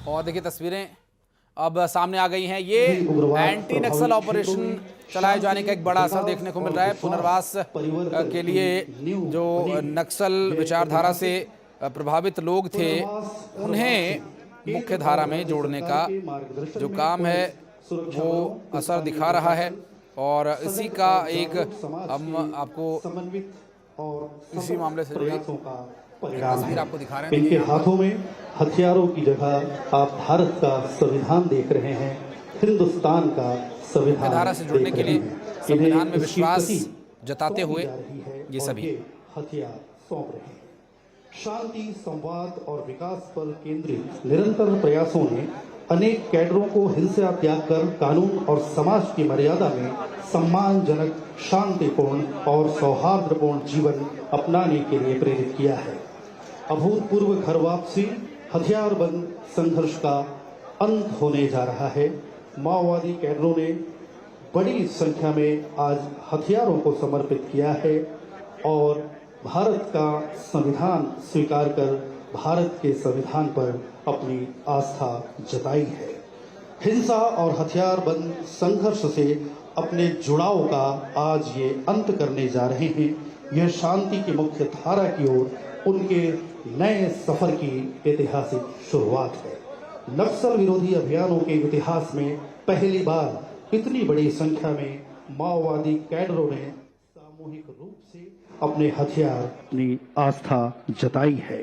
और देखिए तस्वीरें अब सामने आ गई हैं। ये एंटी नक्सल ऑपरेशन चलाए जाने का एक बड़ा असर देखने को मिल रहा है। पुनर्वास के लिए जो नक्सल विचारधारा से प्रभावित लोग थे उन्हें मुख्य धारा में जोड़ने का जो काम है वो असर दिखा रहा है। और इसी का एक हम आपको इसी मामले से जुड़ी परिणाम तस्वीर है। आपको दिखा रहे हैं। इनके हाथों में हथियारों की जगह आप भारत का संविधान देख रहे हैं, हिंदुस्तान का संविधान धारा से जुड़ने के लिए संविधान में विश्वास जताते हुए ये सभी हथियार सौंप रहे हैं। शांति, संवाद और विकास पर केंद्रित निरंतर प्रयासों ने अनेक कैडरों को हिंसा त्याग कर कानून और समाज की मर्यादा में सम्मानजनक, शांतिपूर्ण और सौहार्दपूर्ण जीवन अपनाने के लिए प्रेरित किया है। अभूतपूर्व घर वापसी, हथियारबंद संघर्ष का अंत होने जा रहा है। माओवादी कैडरों ने बड़ी संख्या में आज हथियारों को समर्पित किया है और भारत का संविधान स्वीकार कर भारत के संविधान पर अपनी आस्था जताई है। हिंसा और हथियारबंद संघर्ष से अपने जुड़ाव का आज ये अंत करने जा रहे हैं। यह शांति की मुख्य धारा की ओर उनके नए सफर की ऐतिहासिक शुरुआत है। नक्सल विरोधी अभियानों के इतिहास में पहली बार इतनी बड़ी संख्या में माओवादी कैडरों ने सामूहिक रूप से अपने हथियार, अपनी आस्था जताई है।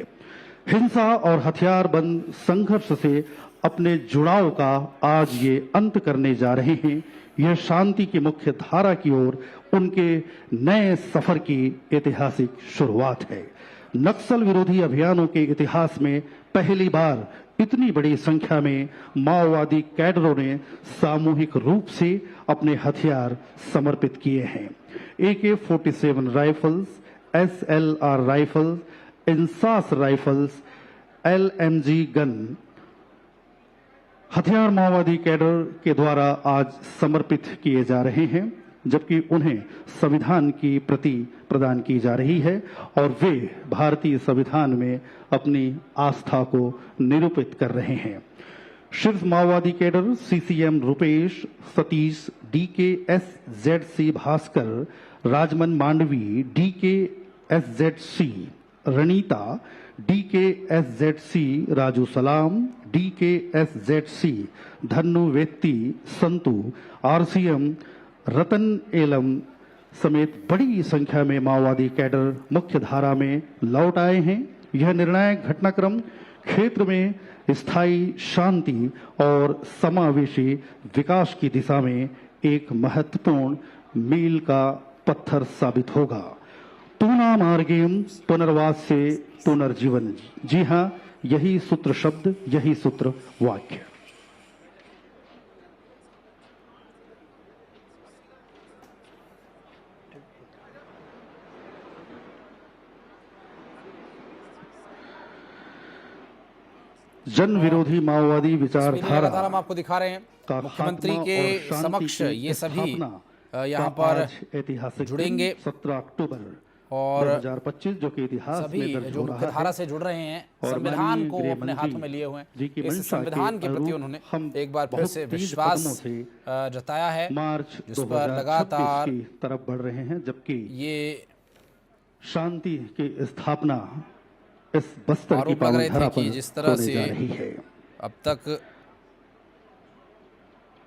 हिंसा और हथियारबंद संघर्ष से अपने जुड़ाव का आज ये अंत करने जा रहे हैं। यह शांति की मुख्य धारा की ओर उनके नए सफर की ऐतिहासिक शुरुआत है। नक्सल विरोधी अभियानों के इतिहास में पहली बार इतनी बड़ी संख्या में माओवादी कैडरों ने सामूहिक रूप से अपने हथियार समर्पित किए हैं। AK-47 rifles, SLR rifles, INSAS rifles, LMG gun हथियार माओवादी कैडर के द्वारा आज समर्पित किए जा रहे हैं, जबकि उन्हें संविधान की प्रति प्रदान की जा रही है और वे भारतीय संविधान में अपनी आस्था को निरूपित कर रहे हैं। शीर्ष माओवादी cadre CCM Rupesh, Satish, DKSZC Bhaskar, Rajman Mandavi, DKSZC Ranita, DKSZC Raju Salam, DKSZC Dhannu वेत्ती, संतु, RCM रतन एलम समेत बड़ी संख्या में माओवादी कैडर मुख्य धारा में लौट आए हैं। यह निर्णायक घटनाक्रम क्षेत्र में स्थायी शांति और समावेशी विकास की दिशा में एक महत्वपूर्ण मील का पत्थर साबित होगा। तूना मार्गेम पुनर्वास से पुनर्जीवन। जी हाँ, यही सूत्र शब्द, यही सूत्र वाक्य। जन विरोधी माओवादी विचारधारा हम आपको दिखा रहे हैं। मुख्यमंत्री के समक्ष ये सभी यहाँ पर ऐतिहासिक जुड़ेंगे 17 अक्टूबर और 2025 जो कि इतिहास सभी में दर्ज जो हो मुख्य रहा धारा है से जुड़ रहे हैं, और संविधान को माननीय अपने गृह हाथों में लिए हुए जी की हैं। इस मंशा के संविधान के प्रति अनुरूप उन्होंने हम एक बार फिर बहुत से तेज विश्वास कदमों से जताया है, मार्च जिस पर 2026 लगातार की तरफ बढ़ रहे हैं, जबकि ये शांति की स्थापना इस बस्तर की आरोप लग पावन रहे धरा थे कि पर जिस तरह होने से जा रही है। अब तक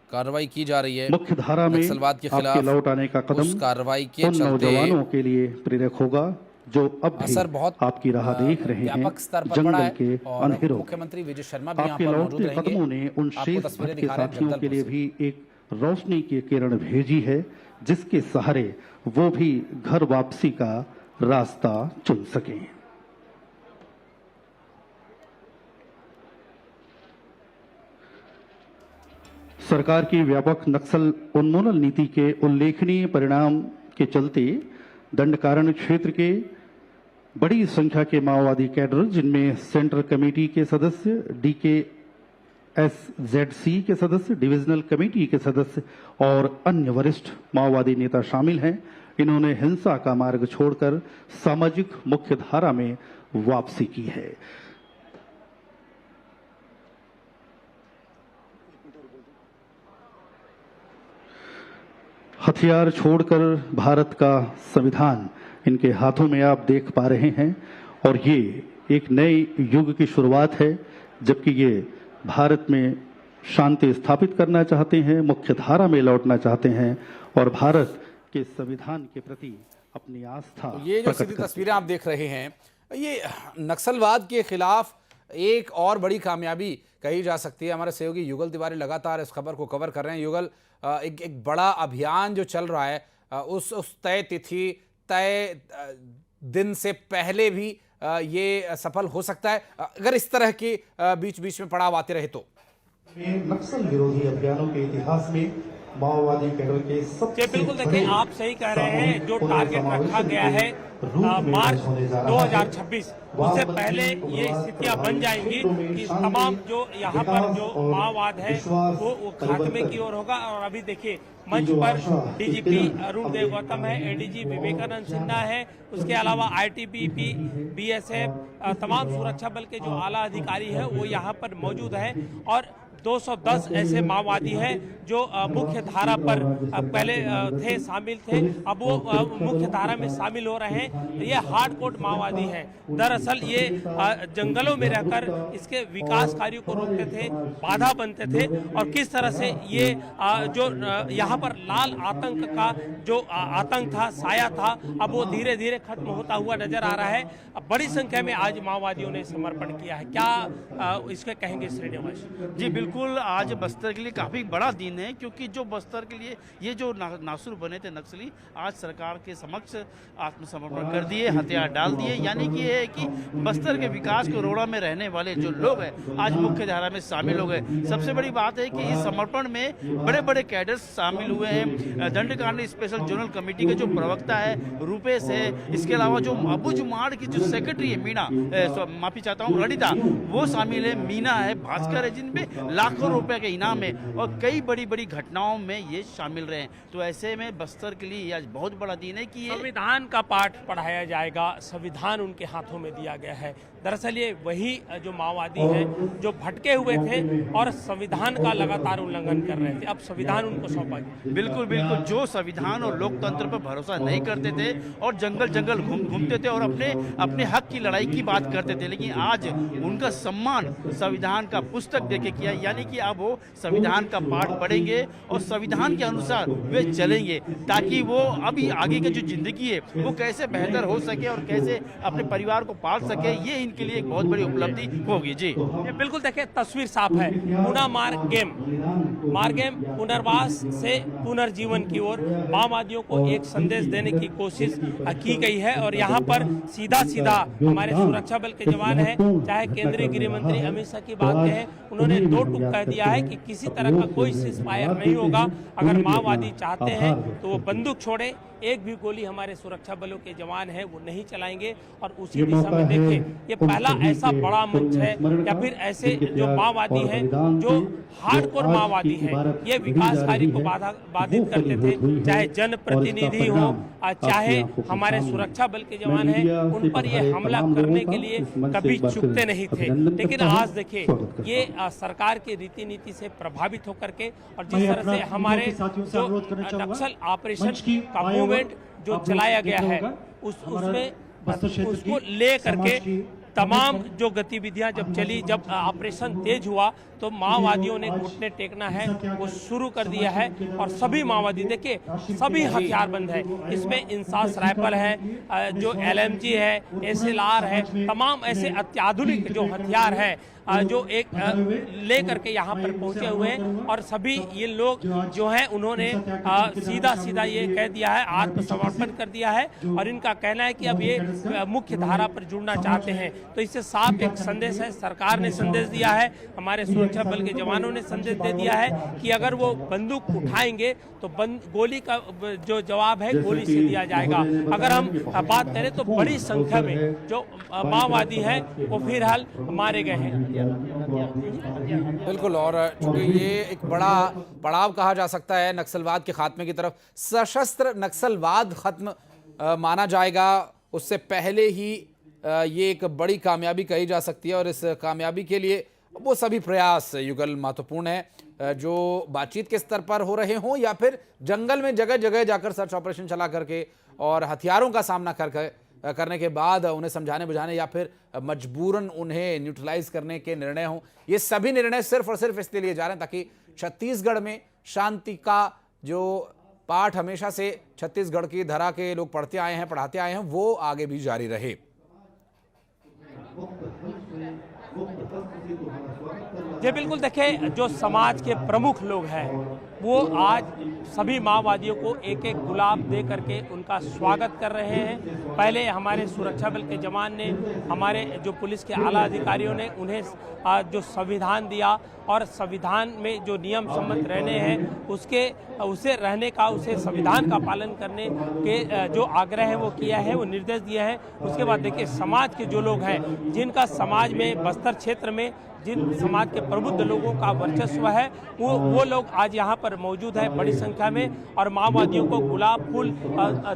कार्रवाई की जा रही है मुख्य धारा में नक्सलवाद के आपके खिलाफ, लौट आने का कदम उस कार्रवाई के उन चलते नौजवानों के लिए प्रेरक होगा जो अब भी असर बहुत आपकी राह देख रहे हैं व्यापक स्तर पर पड़ा जंगल है। के और अंधेरों में। मुख्यमंत्री विजय शर्मा भी यहाँ आपके पर मौजूद लौटते रहेंगे। कदमों ने उन आपको शेष तस्वीरें भटके दिखा रहे हैं साथियों के जगदलपुर लिए से। भी एक रोशनी की किरण भेजी है, जिसके सहारे वो भी घर वापसी का रास्ता चुन सकें। सरकार की व्यापक नक्सल उन्मूलन नीति के उल्लेखनीय परिणाम के चलते दंडकारण्य क्षेत्र के बड़ी संख्या के माओवादी कैडर, जिनमें सेंट्रल कमेटी के सदस्य, DKSZC के सदस्य, डिविजनल कमेटी के सदस्य और अन्य वरिष्ठ माओवादी नेता शामिल हैं, इन्होंने हिंसा का मार्ग छोड़कर सामाजिक मुख्यधारा में वापसी की है। हथियार छोड़कर भारत का संविधान इनके हाथों में आप देख पा रहे हैं और ये एक नए युग की शुरुआत है, जबकि ये भारत में शांति स्थापित करना चाहते हैं, मुख्य धारा में लौटना चाहते हैं और भारत के संविधान के प्रति अपनी आस्था ये जो सीधी तस्वीरें आप देख रहे हैं, ये नक्सलवाद के खिलाफ एक और बड़ी कामयाबी कही जा सकती है। हमारे सहयोगी युगल तिवारी लगातार इस खबर को कवर कर रहे हैं। युगल, एक बड़ा अभियान जो चल रहा है, उस तय तिथि, तय दिन से पहले भी ये सफल हो सकता है अगर इस तरह के बीच बीच में पड़ाव आते रहे तो? नक्सल विरोधी अभियानों के इतिहास में माओवादी कैडर के सबसे बिल्कुल देखिए, आप सही कह रहे हैं। जो टारगेट रखा गया है मार्च 2026, उससे पहले ये स्थितियां बन जाएंगी कि तमाम जो यहाँ पर जो माओवाद है वो खात्मे की ओर होगा। और अभी देखिए मंच पर डीजीपी अरुण देव गौतम है, एडीजी विवेकानंद सिन्हा है, उसके अलावा आईटीबीपी, बीएसएफ, तमाम सुरक्षा बल के जो आला अधिकारी है वो यहाँ पर मौजूद है। और 210 ऐसे माओवादी हैं जो मुख्य धारा पर पहले थे, शामिल थे, अब वो मुख्य धारा में शामिल हो रहे हैं। ये हार्डकोर माओवादी हैं। दरअसल ये जंगलों में रहकर इसके विकास कार्यों को रोकते थे, बाधा बनते थे और किस तरह से ये जो यहाँ पर लाल आतंक का जो आतंक था, साया था, अब वो धीरे धीरे खत्म होता हुआ नजर आ रहा है। बड़ी संख्या में आज माओवादियों ने समर्पण किया है। क्या इसके कहेंगे श्रीनिवास जी? बिल्कुल, आज बस्तर के लिए काफ़ी बड़ा दिन है, क्योंकि जो बस्तर के लिए ये जो नासुर बने थे नक्सली, आज सरकार के समक्ष आत्मसमर्पण कर दिए, हथियार डाल दिए। यानी कि ये है कि बस्तर के विकास के रोड़ा में रहने वाले जो लोग हैं आज मुख्य धारा में शामिल हो गए। सबसे बड़ी बात है कि इस समर्पण में बड़े बड़े कैडर्स शामिल हुए हैं। दंडकांड स्पेशल जोनल कमेटी के जो प्रवक्ता है रूपेश है, इसके अलावा जो अबुझमाड़ की जो सेक्रेटरी है मीना, माफी चाहता हूँ, ललिता, वो शामिल है, मीना है, भास्कर है, जिनपे लाखों रुपए के इनाम है और कई बड़ी बड़ी घटनाओं में ये शामिल रहे। तो ऐसे में बस्तर के लिए आज बहुत बड़ा दिन है कि संविधान का पाठ पढ़ाया जाएगा। संविधान उनके हाथों में दिया गया है। दरअसल ये वही जो माओवादी हैं जो भटके हुए थे और संविधान का लगातार उल्लंघन कर रहे थे, अब संविधान उनको सौंपा गया। बिल्कुल बिल्कुल, जो संविधान और लोकतंत्र पर भरोसा नहीं करते थे और जंगल जंगल घूमते थे और अपने हक की लड़ाई की बात करते थे, लेकिन आज उनका सम्मान संविधान का पुस्तक देके किया। यानी कि अब वो संविधान का पाठ पढ़ेंगे और संविधान के अनुसार वे चलेंगे, ताकि वो अभी आगे की जो जिंदगी है वो कैसे बेहतर हो सके और कैसे अपने परिवार को पाल सके, ये इनके लिए एक बहुत बड़ी उपलब्धि होगी। जी बिल्कुल, देखिए तस्वीर साफ है। पुनः मार्गेम पुनर्वास से पुनर्जीवन की ओर माओवादियों को एक संदेश देने की कोशिश की गई है। और यहाँ पर सीधा हमारे सुरक्षा बल के जवान हैं, चाहे केंद्रीय गृह मंत्री अमित शाह की बात कहें, उन्होंने दो टूक कह दिया है कि किसी तरह का कोई सीज़फायर नहीं होगा। अगर माओवादी चाहते हैं तो वो बंदूक छोड़े, एक भी गोली हमारे सुरक्षा बलों के जवान हैं वो नहीं चलाएंगे। और उसी दिशा में देखिए, ये पहला ऐसा बड़ा मंच है या फिर ऐसे जो माओवादी हैं जो हार्डकोर माओवादी हैं, ये विकास कार्य को बाधित करते थे, चाहे जनप्रतिनिधि हो, चाहे हमारे सुरक्षा बल के जवान हैं, उन पर ये हमला करने के लिए कभी चूकते नहीं थे। लेकिन आज देखिए, ये सरकार की रीति नीति से प्रभावित होकर के और जिस तरह से हमारे जो नक्सल ऑपरेशन का मूवमेंट जो चलाया गया है उसमें उसको ले करके तमाम जो गतिविधियां जब चली, जब ऑपरेशन तेज हुआ तो माओवादियों ने घुटने टेकना है वो शुरू कर दिया है। और सभी माओवादी देखिए सभी हथियारबंद है, इसमें इंसास राइफल है, जो LMG है, SLR है, तमाम ऐसे अत्याधुनिक जो हथियार है जो एक ले करके यहाँ पर पहुंचे हुए हैं। और सभी ये लोग जो हैं उन्होंने सीधा ये कह दिया है, आत्मसमर्पण कर दिया है और इनका कहना है कि अब ये मुख्य धारा पर जुड़ना चाहते हैं। तो इससे साफ एक संदेश है, सरकार ने संदेश दिया है, हमारे सुरक्षा बल के जवानों ने संदेश दे दिया है कि अगर वो बंदूक उठाएंगे तो गोली का जो जवाब है गोली से दिया जाएगा। अगर हम बात करें तो बड़ी संख्या में जो माओवादी हैं वो फिलहाल मारे गए हैं। बिल्कुल, और चूंकि ये एक बड़ा पड़ाव कहा जा सकता है नक्सलवाद के खात्मे की तरफ, सशस्त्र नक्सलवाद खत्म माना जाएगा, उससे पहले ही ये एक बड़ी कामयाबी कही जा सकती है। और इस कामयाबी के लिए वो सभी प्रयास युगल महत्वपूर्ण है, जो बातचीत के स्तर पर हो रहे हों या फिर जंगल में जगह जगह जाकर सर्च ऑपरेशन चला करके और हथियारों का सामना करने के बाद उन्हें समझाने बुझाने या फिर मजबूरन उन्हें न्यूट्रलाइज करने के निर्णय हों। ये सभी निर्णय सिर्फ और सिर्फ इसलिए लिए जा रहे हैं ताकि छत्तीसगढ़ में शांति का जो पाठ हमेशा से छत्तीसगढ़ की धरा के लोग पढ़ते आए हैं, पढ़ाते आए हैं, वो आगे भी जारी रहे। जी बिल्कुल, देखिए जो समाज के प्रमुख लोग हैं वो आज सभी माओवादियों को एक एक गुलाब दे करके उनका स्वागत कर रहे हैं। पहले हमारे सुरक्षा बल के जवान ने, हमारे जो पुलिस के आला अधिकारियों ने उन्हें जो संविधान दिया और संविधान में जो नियम सम्मत रहने हैं उसे रहने का, उसे संविधान का पालन करने के जो आग्रह है वो किया है, वो निर्देश दिए हैं। उसके बाद देखिए समाज के जो लोग हैं, जिनका समाज में बस्तर क्षेत्र में जिन समाज के प्रबुद्ध लोगों का वर्चस्व है, वो लोग आज यहाँ पर मौजूद है बड़ी संख्या में और माओवादियों को गुलाब फूल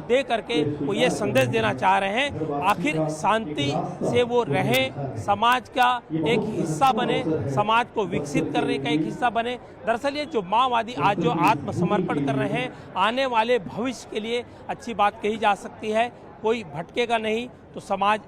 दे करके वो ये संदेश देना चाह रहे हैं आखिर शांति से वो रहें, समाज का एक हिस्सा बने, समाज को विकसित करने का एक हिस्सा बने। दरअसल ये जो माओवादी आज जो आत्मसमर्पण कर रहे हैं, आने वाले भविष्य के लिए अच्छी बात कही जा सकती है। कोई भटकेगा नहीं तो समाज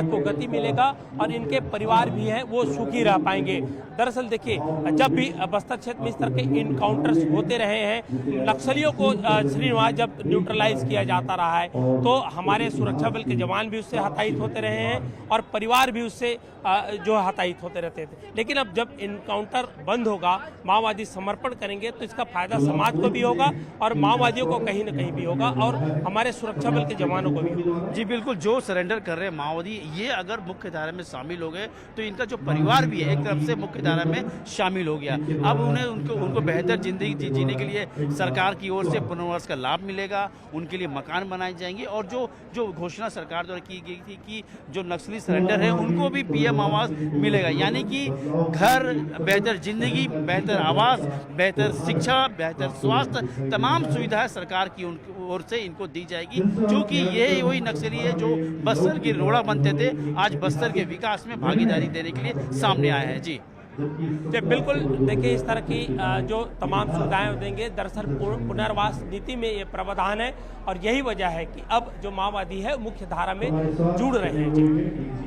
को गति मिलेगा और इनके परिवार भी हैं वो सुखी रह पाएंगे। दरअसल देखिए, जब भी बस्तर क्षेत्र में इस तरह के इनकाउंटर्स होते रहे हैं, नक्सलियों को श्रीनिवास जब न्यूट्रलाइज किया जाता रहा है तो हमारे सुरक्षा बल के जवान भी उससे हताहत होते रहे हैं और परिवार भी उससे जो हताहत होते रहते थे। लेकिन अब जब इनकाउंटर बंद होगा, माओवादी समर्पण करेंगे तो इसका फायदा समाज को भी होगा और माओवादियों को कहीं न कहीं भी होगा और हमारे सुरक्षा बल के जवानों को भी होगा। जी बिल्कुल, जो सरेंडर कर रहे हैं माओवादी, ये अगर मुख्य धारा में शामिल हो गए तो इनका जो परिवार भी है एक तरफ से मुख्य धारा में शामिल हो गया। अब उनको बेहतर जिंदगी जीने के लिए सरकार की ओर से पुनर्वास का लाभ मिलेगा, उनके लिए मकान बनाए जाएंगे और जो घोषणा सरकार द्वारा की गई थी कि जो नक्सली सरेंडर है उनको भी पीएम आवास मिलेगा, यानी कि घर, बेहतर जिंदगी, बेहतर आवास, बेहतर शिक्षा, बेहतर स्वास्थ्य, तमाम सुविधाएं सरकार की ओर से इनको दी जाएगी। क्योंकि ये वही नक्सली है जो बस्तर की रोड़ा बनते थे, आज बस्तर के विकास में भागीदारी देने के लिए सामने आए हैं। जी बिल्कुल, देखिए इस तरह की जो तमाम सुविधाएं देंगे, दरअसल पुनर्वास नीति में ये प्रावधान है और यही वजह है कि अब जो माओवादी है मुख्य धारा में जुड़ रहे हैं। जी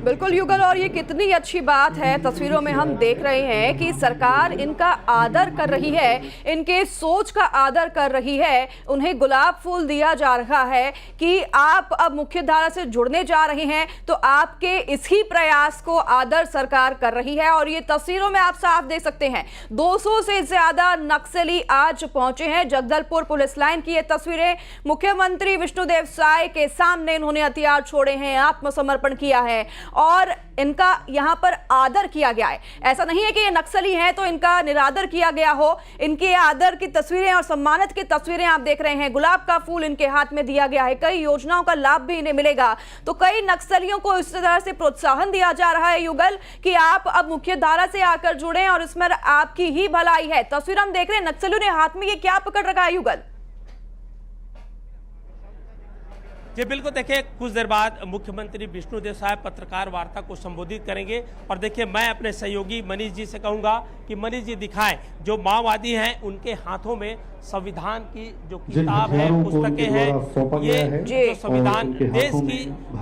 बिल्कुल युगल, और ये कितनी अच्छी बात है, तस्वीरों में हम देख रहे हैं कि सरकार इनका आदर कर रही है, इनके सोच का आदर कर रही है, उन्हें गुलाब फूल दिया जा रहा है कि आप अब मुख्य धारा से जुड़ने जा रहे हैं तो आपके इसी प्रयास को आदर सरकार कर रही है। और ये तस्वीरों में आप साफ देख सकते हैं 200 से ज्यादा नक्सली आज पहुंचे हैं जगदलपुर पुलिस लाइन की ये तस्वीरें। मुख्यमंत्री विष्णुदेव साय के सामने इन्होंने हथियार छोड़े हैं, आत्मसमर्पण किया है और इनका यहां पर आदर किया गया है। ऐसा नहीं है कि ये नक्सली हैं तो इनका निरादर किया गया हो, इनके आदर की तस्वीरें और सम्मानित की तस्वीरें आप देख रहे हैं। गुलाब का फूल इनके हाथ में दिया गया है, कई योजनाओं का लाभ भी इन्हें मिलेगा। तो कई नक्सलियों को इस तरह से प्रोत्साहन दिया जा रहा है युगल कि आप अब मुख्य धारा से आकर जुड़े और इसमें आपकी ही भलाई है। तस्वीर हम देख रहे हैं, नक्सलियों ने हाथ में ये क्या पकड़ रखा है युगल? जी बिल्कुल, देखिए कुछ देर बाद मुख्यमंत्री विष्णुदेव साय पत्रकार वार्ता को संबोधित करेंगे और देखिए मैं अपने सहयोगी मनीष जी से कहूंगा कि मनीष जी दिखाएं जो माओवादी हैं उनके हाथों में संविधान की जो किताब है, पुस्तकें हैं, ये जो संविधान देश की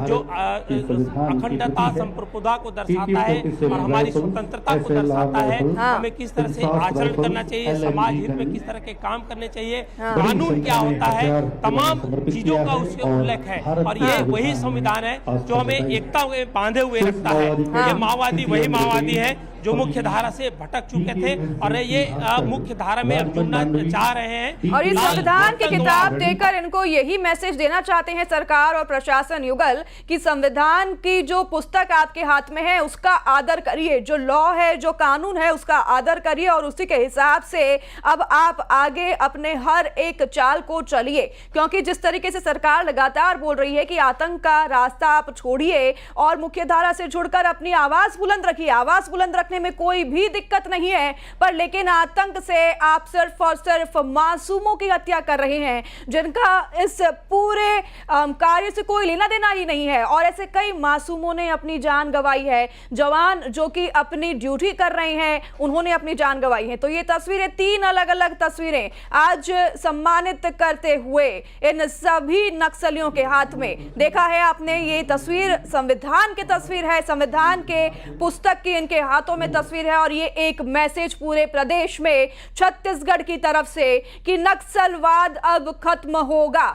जो अखंडता संप्रभुता को दर्शाता है और हमारी स्वतंत्रता को दर्शाता है। हमें किस तरह से आचरण करना चाहिए, समाज हित में किस तरह के काम करने चाहिए, कानून क्या होता है, तमाम चीजों का उसके उल्लेख है और ये वही संविधान है जो हमें एकता में बांधे हुए रखता है। ये माओवादी वही माओवादी है जो मुख्य धारा से भटक चुके थे और ये मुख्य धारा में अब जुड़ना चाह रहे हैं और इस संविधान की किताब देकर इनको यही मैसेज देना चाहते हैं सरकार और प्रशासन युगल कि संविधान की जो पुस्तक आपके हाथ में है उसका आदर करिए, जो लॉ है, जो कानून है उसका आदर करिए और उसी के हिसाब से अब आप आगे अपने हर एक चाल को चलिए। क्योंकि जिस तरीके से सरकार लगातार बोल रही है कि आतंक का रास्ता आप छोड़िए और मुख्य धारा से जुड़कर अपनी आवाज बुलंद रखिए, आवाज बुलंद रखने करने में कोई भी दिक्कत नहीं है, पर लेकिन आतंक से आप सिर्फ और सिर्फ मासूमों की हत्या कर रहे हैं जिनका इस पूरे कार्य से कोई लेना देना ही नहीं है। और ऐसे कई मासूमों ने अपनी जान गंवाई है, जवान जो कि अपनी ड्यूटी कर रहे हैं उन्होंने अपनी जान गंवाई है। तो ये तस्वीरें, 3 अलग अलग तस्वीरें आज सम्मानित करते हुए इन सभी नक्सलियों के हाथ में देखा है आपने। ये तस्वीर संविधान की तस्वीर है, संविधान के पुस्तक की इनके हाथों में तस्वीर है। और ये एक मैसेज पूरे प्रदेश में छत्तीसगढ़ की तरफ से कि नक्सलवाद अब खत्म होगा,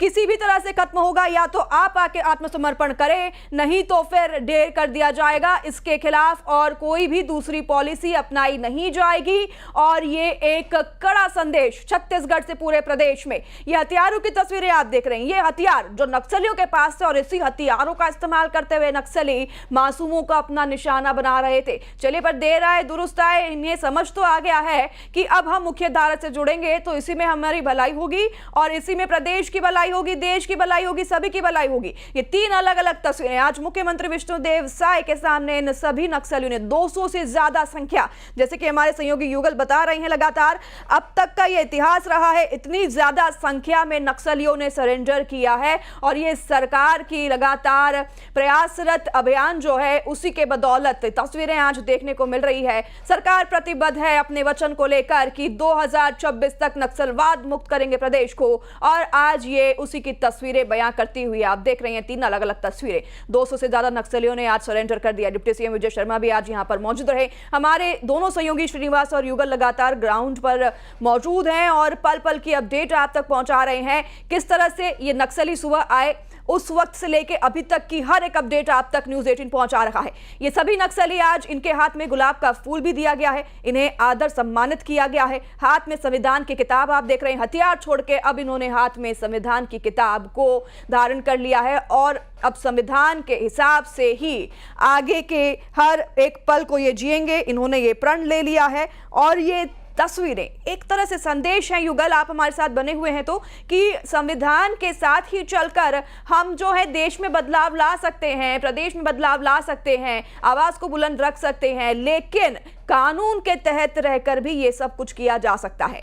किसी भी तरह से खत्म होगा। या तो आप आके आत्मसमर्पण करें, नहीं तो फिर ढेर कर दिया जाएगा। इसके खिलाफ और कोई भी दूसरी पॉलिसी अपनाई नहीं जाएगी। और ये एक कड़ा संदेश छत्तीसगढ़ से पूरे प्रदेश में। ये हथियारों की तस्वीरें आप देख रहे हैं, ये हथियार जो नक्सलियों के पास थे और इसी हथियारों का इस्तेमाल करते हुए नक्सली मासूमों का अपना निशाना बना रहे थे। चलिए, पर देर आए दुरुस्त आए, इन्हें समझ तो आ गया है कि अब हम मुख्य धारा से जुड़ेंगे तो इसी में हमारी भलाई होगी और इसी में प्रदेश की भलाई होगी, देश की भलाई होगी, सभी की भलाई होगी। ये 3 अलग अलग तस्वीरें आज मुख्यमंत्री विष्णुदेव साय के सामने इन सभी नक्सलियों ने 200 से ज्यादा संख्या, जैसे कि हमारे सहयोगी युगल बता रहे हैं, लगातार अब तक का ये इतिहास रहा है, इतनी ज्यादा संख्या में नक्सलियों ने सरेंडर किया है। और ये सरकार की लगातार प्रयासरत अभियान जो है उसी के बदौलत तस्वीरें आज देखने को मिल रही है। सरकार प्रतिबद्ध है अपने वचन को लेकर कि 2026 तक नक्सलवाद मुक्त करेंगे प्रदेश को। और आज ये उसी की तस्वीरें बयां करती हुई आप देख रहे हैं, 3 अलग अलग तस्वीरें। 200 से ज्यादा नक्सलियों ने आज सरेंडर कर दिया। डिप्टी सीएम विजय शर्मा भी आज यहां पर मौजूद रहे। हमारे दोनों सहयोगी श्रीनिवास और युगल लगातार ग्राउंड पर मौजूद हैं और पल पल की अपडेट आप तक पहुंचा रहे हैं। किस तरह से ये नक्सली सुबह आए उस वक्त से लेके अभी तक की हर एक अपडेट आप तक न्यूज़ 18 पहुंचा रहा है। ये सभी नक्सली, आज इनके हाथ में गुलाब का फूल भी दिया गया है, इन्हें आदर सम्मानित किया गया है। हाथ में संविधान की किताब आप देख रहे हैं, हथियार छोड़ के अब इन्होंने हाथ में संविधान की किताब को धारण कर लिया है और अब संविधान के हिसाब से ही आगे के हर एक पल को ये जिएंगे। इन्होंने ये प्रण ले लिया है और ये तस्वीरें एक तरह से संदेश है, युगल आप हमारे साथ बने हुए हैं, तो कि संविधान के साथ ही चलकर हम जो है देश में बदलाव ला सकते हैं, प्रदेश में बदलाव ला सकते हैं, आवाज को बुलंद रख सकते हैं, लेकिन कानून के तहत रहकर भी ये सब कुछ किया जा सकता है।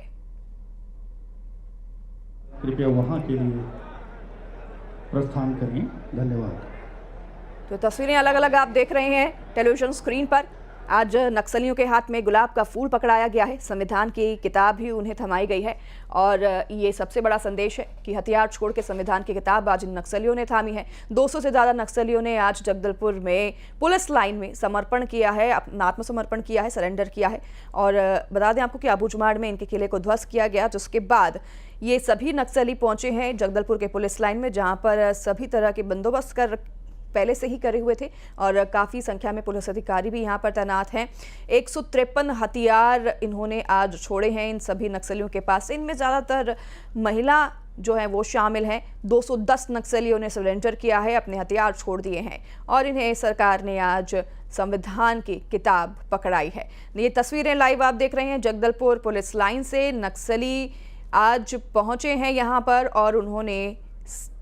कृपया वहां के लिए प्रस्थान करें। धन्यवाद। तो तस्वीरें अलग अलग आप देख रहे हैं टेलीविजन स्क्रीन पर। आज नक्सलियों के हाथ में गुलाब का फूल पकड़ाया गया है, संविधान की किताब भी उन्हें थमाई गई है और ये सबसे बड़ा संदेश है कि हथियार छोड़ के संविधान की किताब आज इन नक्सलियों ने थामी है। 200 से ज़्यादा नक्सलियों ने आज जगदलपुर में पुलिस लाइन में समर्पण किया है, अपना आत्मसमर्पण किया है, सरेंडर किया है। और बता दें आपको कि आबूजुमाड़ में इनके किले को ध्वस्त किया गया, जिसके बाद ये सभी नक्सली पहुंचे हैं जगदलपुर के पुलिस लाइन में, जहाँ पर सभी तरह के बंदोबस्त कर पहले से ही करे हुए थे और काफ़ी संख्या में पुलिस अधिकारी भी यहाँ पर तैनात हैं। 153 हथियार इन्होंने आज छोड़े हैं इन सभी नक्सलियों के पास। इनमें ज़्यादातर महिला जो है वो शामिल हैं। 210 नक्सलियों ने सरेंडर किया है, अपने हथियार छोड़ दिए हैं और इन्हें सरकार ने आज संविधान की किताब पकड़ाई है। ये तस्वीरें लाइव आप देख रहे हैं जगदलपुर पुलिस लाइन से। नक्सली आज पहुँचे हैं यहाँ पर और उन्होंने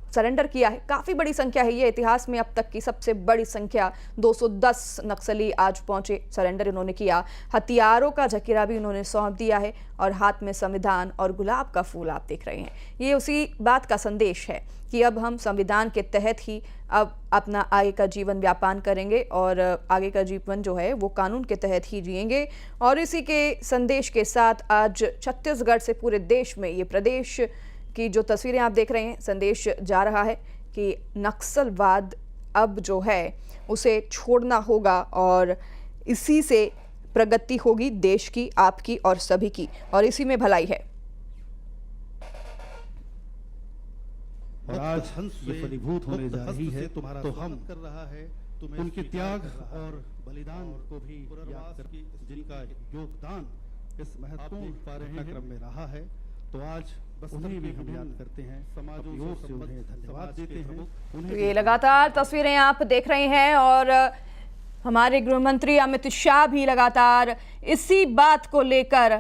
सरेंडर किया है। काफ़ी बड़ी संख्या है, ये इतिहास में अब तक की सबसे बड़ी संख्या। 210 नक्सली आज पहुंचे, सरेंडर इन्होंने किया, हथियारों का जखीरा भी इन्होंने सौंप दिया है और हाथ में संविधान और गुलाब का फूल आप देख रहे हैं। ये उसी बात का संदेश है कि अब हम संविधान के तहत ही अब अपना आगे का जीवन व्यापन करेंगे और आगे का जीवन जो है वो कानून के तहत ही जिएंगे। और इसी के संदेश के साथ आज छत्तीसगढ़ से पूरे देश में, ये प्रदेश की जो तस्वीरें आप देख रहे हैं, संदेश जा रहा है कि नक्सलवाद अब जो है उसे छोड़ना होगा और इसी से प्रगति होगी देश की, आपकी और सभी की, और इसी में भलाई है। और आज ये फलीभूत होने जा रही है तो हम कर रहा है उनके त्याग और बलिदान को भी याद करके, जिनका योगदान इस महत्वपूर्ण कार्यक्रम में रहा है, तो आज उन्हें भी हम याद करते हैं, समाजों से उन्हें धन्यवाद देते हैं। तो ये लगातार तस्वीरें आप देख रहे हैं और हमारे गृह मंत्री अमित शाह भी लगातार इसी बात को लेकर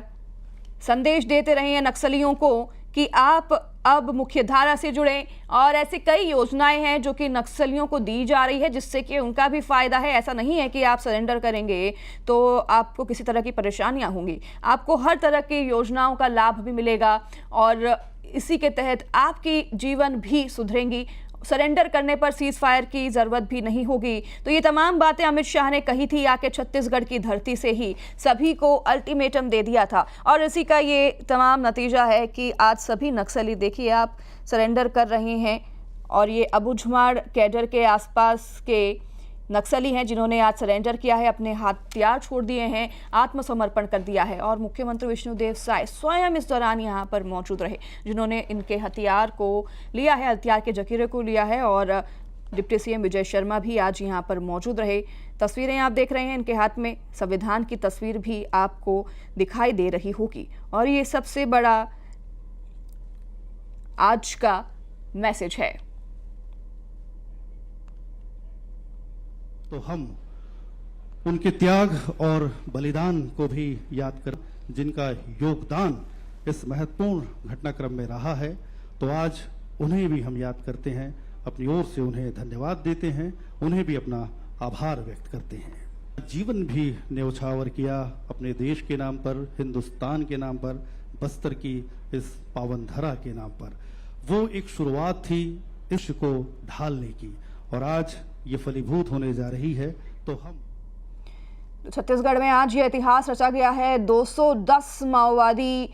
संदेश देते रहे हैं नक्सलियों को कि आप अब मुख्य धारा से जुड़ें, और ऐसी कई योजनाएं हैं जो कि नक्सलियों को दी जा रही है जिससे कि उनका भी फायदा है। ऐसा नहीं है कि आप सरेंडर करेंगे तो आपको किसी तरह की परेशानियां होंगी, आपको हर तरह की योजनाओं का लाभ भी मिलेगा और इसी के तहत आपकी जीवन भी सुधरेंगी। सरेंडर करने पर सीज फायर की जरूरत भी नहीं होगी। तो ये तमाम बातें अमित शाह ने कही थी आके छत्तीसगढ़ की धरती से ही, सभी को अल्टीमेटम दे दिया था और इसी का ये तमाम नतीजा है कि आज सभी नक्सली देखिए आप सरेंडर कर रहे हैं। और ये अबूझमाड़ कैडर के आसपास के नक्सली हैं जिन्होंने आज सरेंडर किया है, अपने हथियार छोड़ दिए हैं, आत्मसमर्पण कर दिया है। और मुख्यमंत्री विष्णुदेव साय स्वयं इस दौरान यहाँ पर मौजूद रहे जिन्होंने इनके हथियार को लिया है, हथियार के जखीरे को लिया है। और डिप्टी सीएम विजय शर्मा भी आज यहाँ पर मौजूद रहे। तस्वीरें आप देख रहे हैं, इनके हाथ में संविधान की तस्वीर भी आपको दिखाई दे रही होगी। और ये सबसे बड़ा आज का मैसेज है। तो हम उनके त्याग और बलिदान को भी याद कर, जिनका योगदान इस महत्वपूर्ण घटनाक्रम में रहा है, तो आज उन्हें भी हम याद करते हैं, अपनी ओर से उन्हें धन्यवाद देते हैं, उन्हें भी अपना आभार व्यक्त करते हैं। जीवन भी न्यौछावर किया अपने देश के नाम पर, हिंदुस्तान के नाम पर, बस्तर की इस पावन धरा के नाम पर। वो एक शुरुआत थी इश्क को ढालने की और आज ये फलीभूत होने जा रही है। तो हम छत्तीसगढ़ में आज ये इतिहास रचा गया है। 210 माओवादी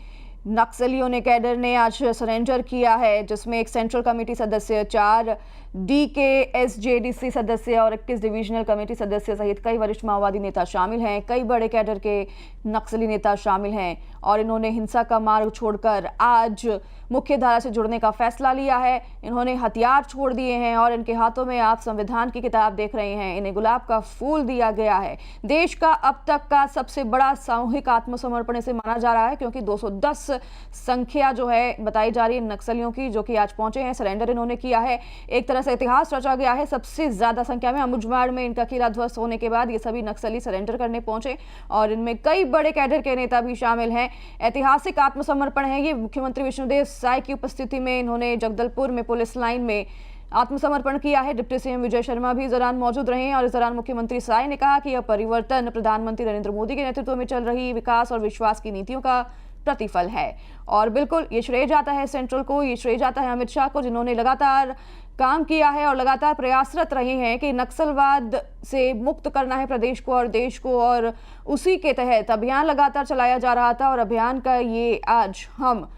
नक्सलियों ने, कैडर ने आज सरेंडर किया है, जिसमें एक सेंट्रल कमेटी सदस्य, 4 DKSJDC सदस्य और 21 डिविजनल कमेटी सदस्य सहित कई वरिष्ठ माओवादी नेता शामिल हैं। कई बड़े कैडर के नक्सली नेता शामिल हैं और इन्होंने हिंसा का मार्ग छोड़कर आज मुख्य धारा से जुड़ने का फैसला लिया है। इन्होंने हथियार छोड़ दिए हैं और इनके हाथों में आप संविधान की किताब देख रहे हैं। इन्हें गुलाब का फूल दिया गया है। देश का अब तक का सबसे बड़ा सामूहिक आत्मसमर्पण इसे माना जा रहा है, क्योंकि 210 संख्या जो है बताई जा रही है नक्सलियों की, जो कि आज पहुंचे हैं, सरेंडर इन्होंने किया है। एक तरह से इतिहास रचा गया है। सबसे ज्यादा संख्या में अबूझमाड़ में इनका किला ध्वस्त होने के बाद ये सभी नक्सली सरेंडर करने पहुंचे और इनमें कई बड़े कैडर के नेता भी शामिल हैं। ऐतिहासिक आत्मसमर्पण है ये। मुख्यमंत्री विष्णुदेव साय की उपस्थिति में इन्होंने जगदलपुर में पुलिस लाइन में आत्मसमर्पण किया है। डिप्टी सीएम विजय शर्मा भी इस दौरान मौजूद रहे और इस दौरान मुख्यमंत्री साय ने कहा कि यह परिवर्तन प्रधानमंत्री नरेंद्र मोदी के नेतृत्व में चल रही विकास और विश्वास की नीतियों का प्रतिफल है। और बिल्कुल ये श्रेय जाता है सेंट्रल को, ये श्रेय जाता है अमित शाह को, जिन्होंने लगातार काम किया है और लगातार प्रयासरत रहे हैं कि नक्सलवाद से मुक्त करना है प्रदेश को और देश को। और उसी के तहत अभियान लगातार चलाया जा रहा था और अभियान का ये आज हम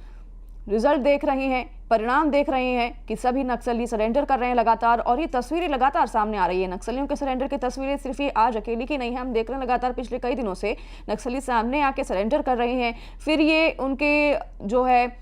रिजल्ट देख रहे हैं, परिणाम देख रहे हैं कि सभी नक्सली सरेंडर कर रहे हैं लगातार। और ये तस्वीरें लगातार सामने आ रही है। नक्सलियों के सरेंडर की तस्वीरें सिर्फ ये आज अकेली की नहीं है, हम देख रहे हैं लगातार पिछले कई दिनों से नक्सली सामने आके सरेंडर कर रहे हैं। फिर ये उनके जो है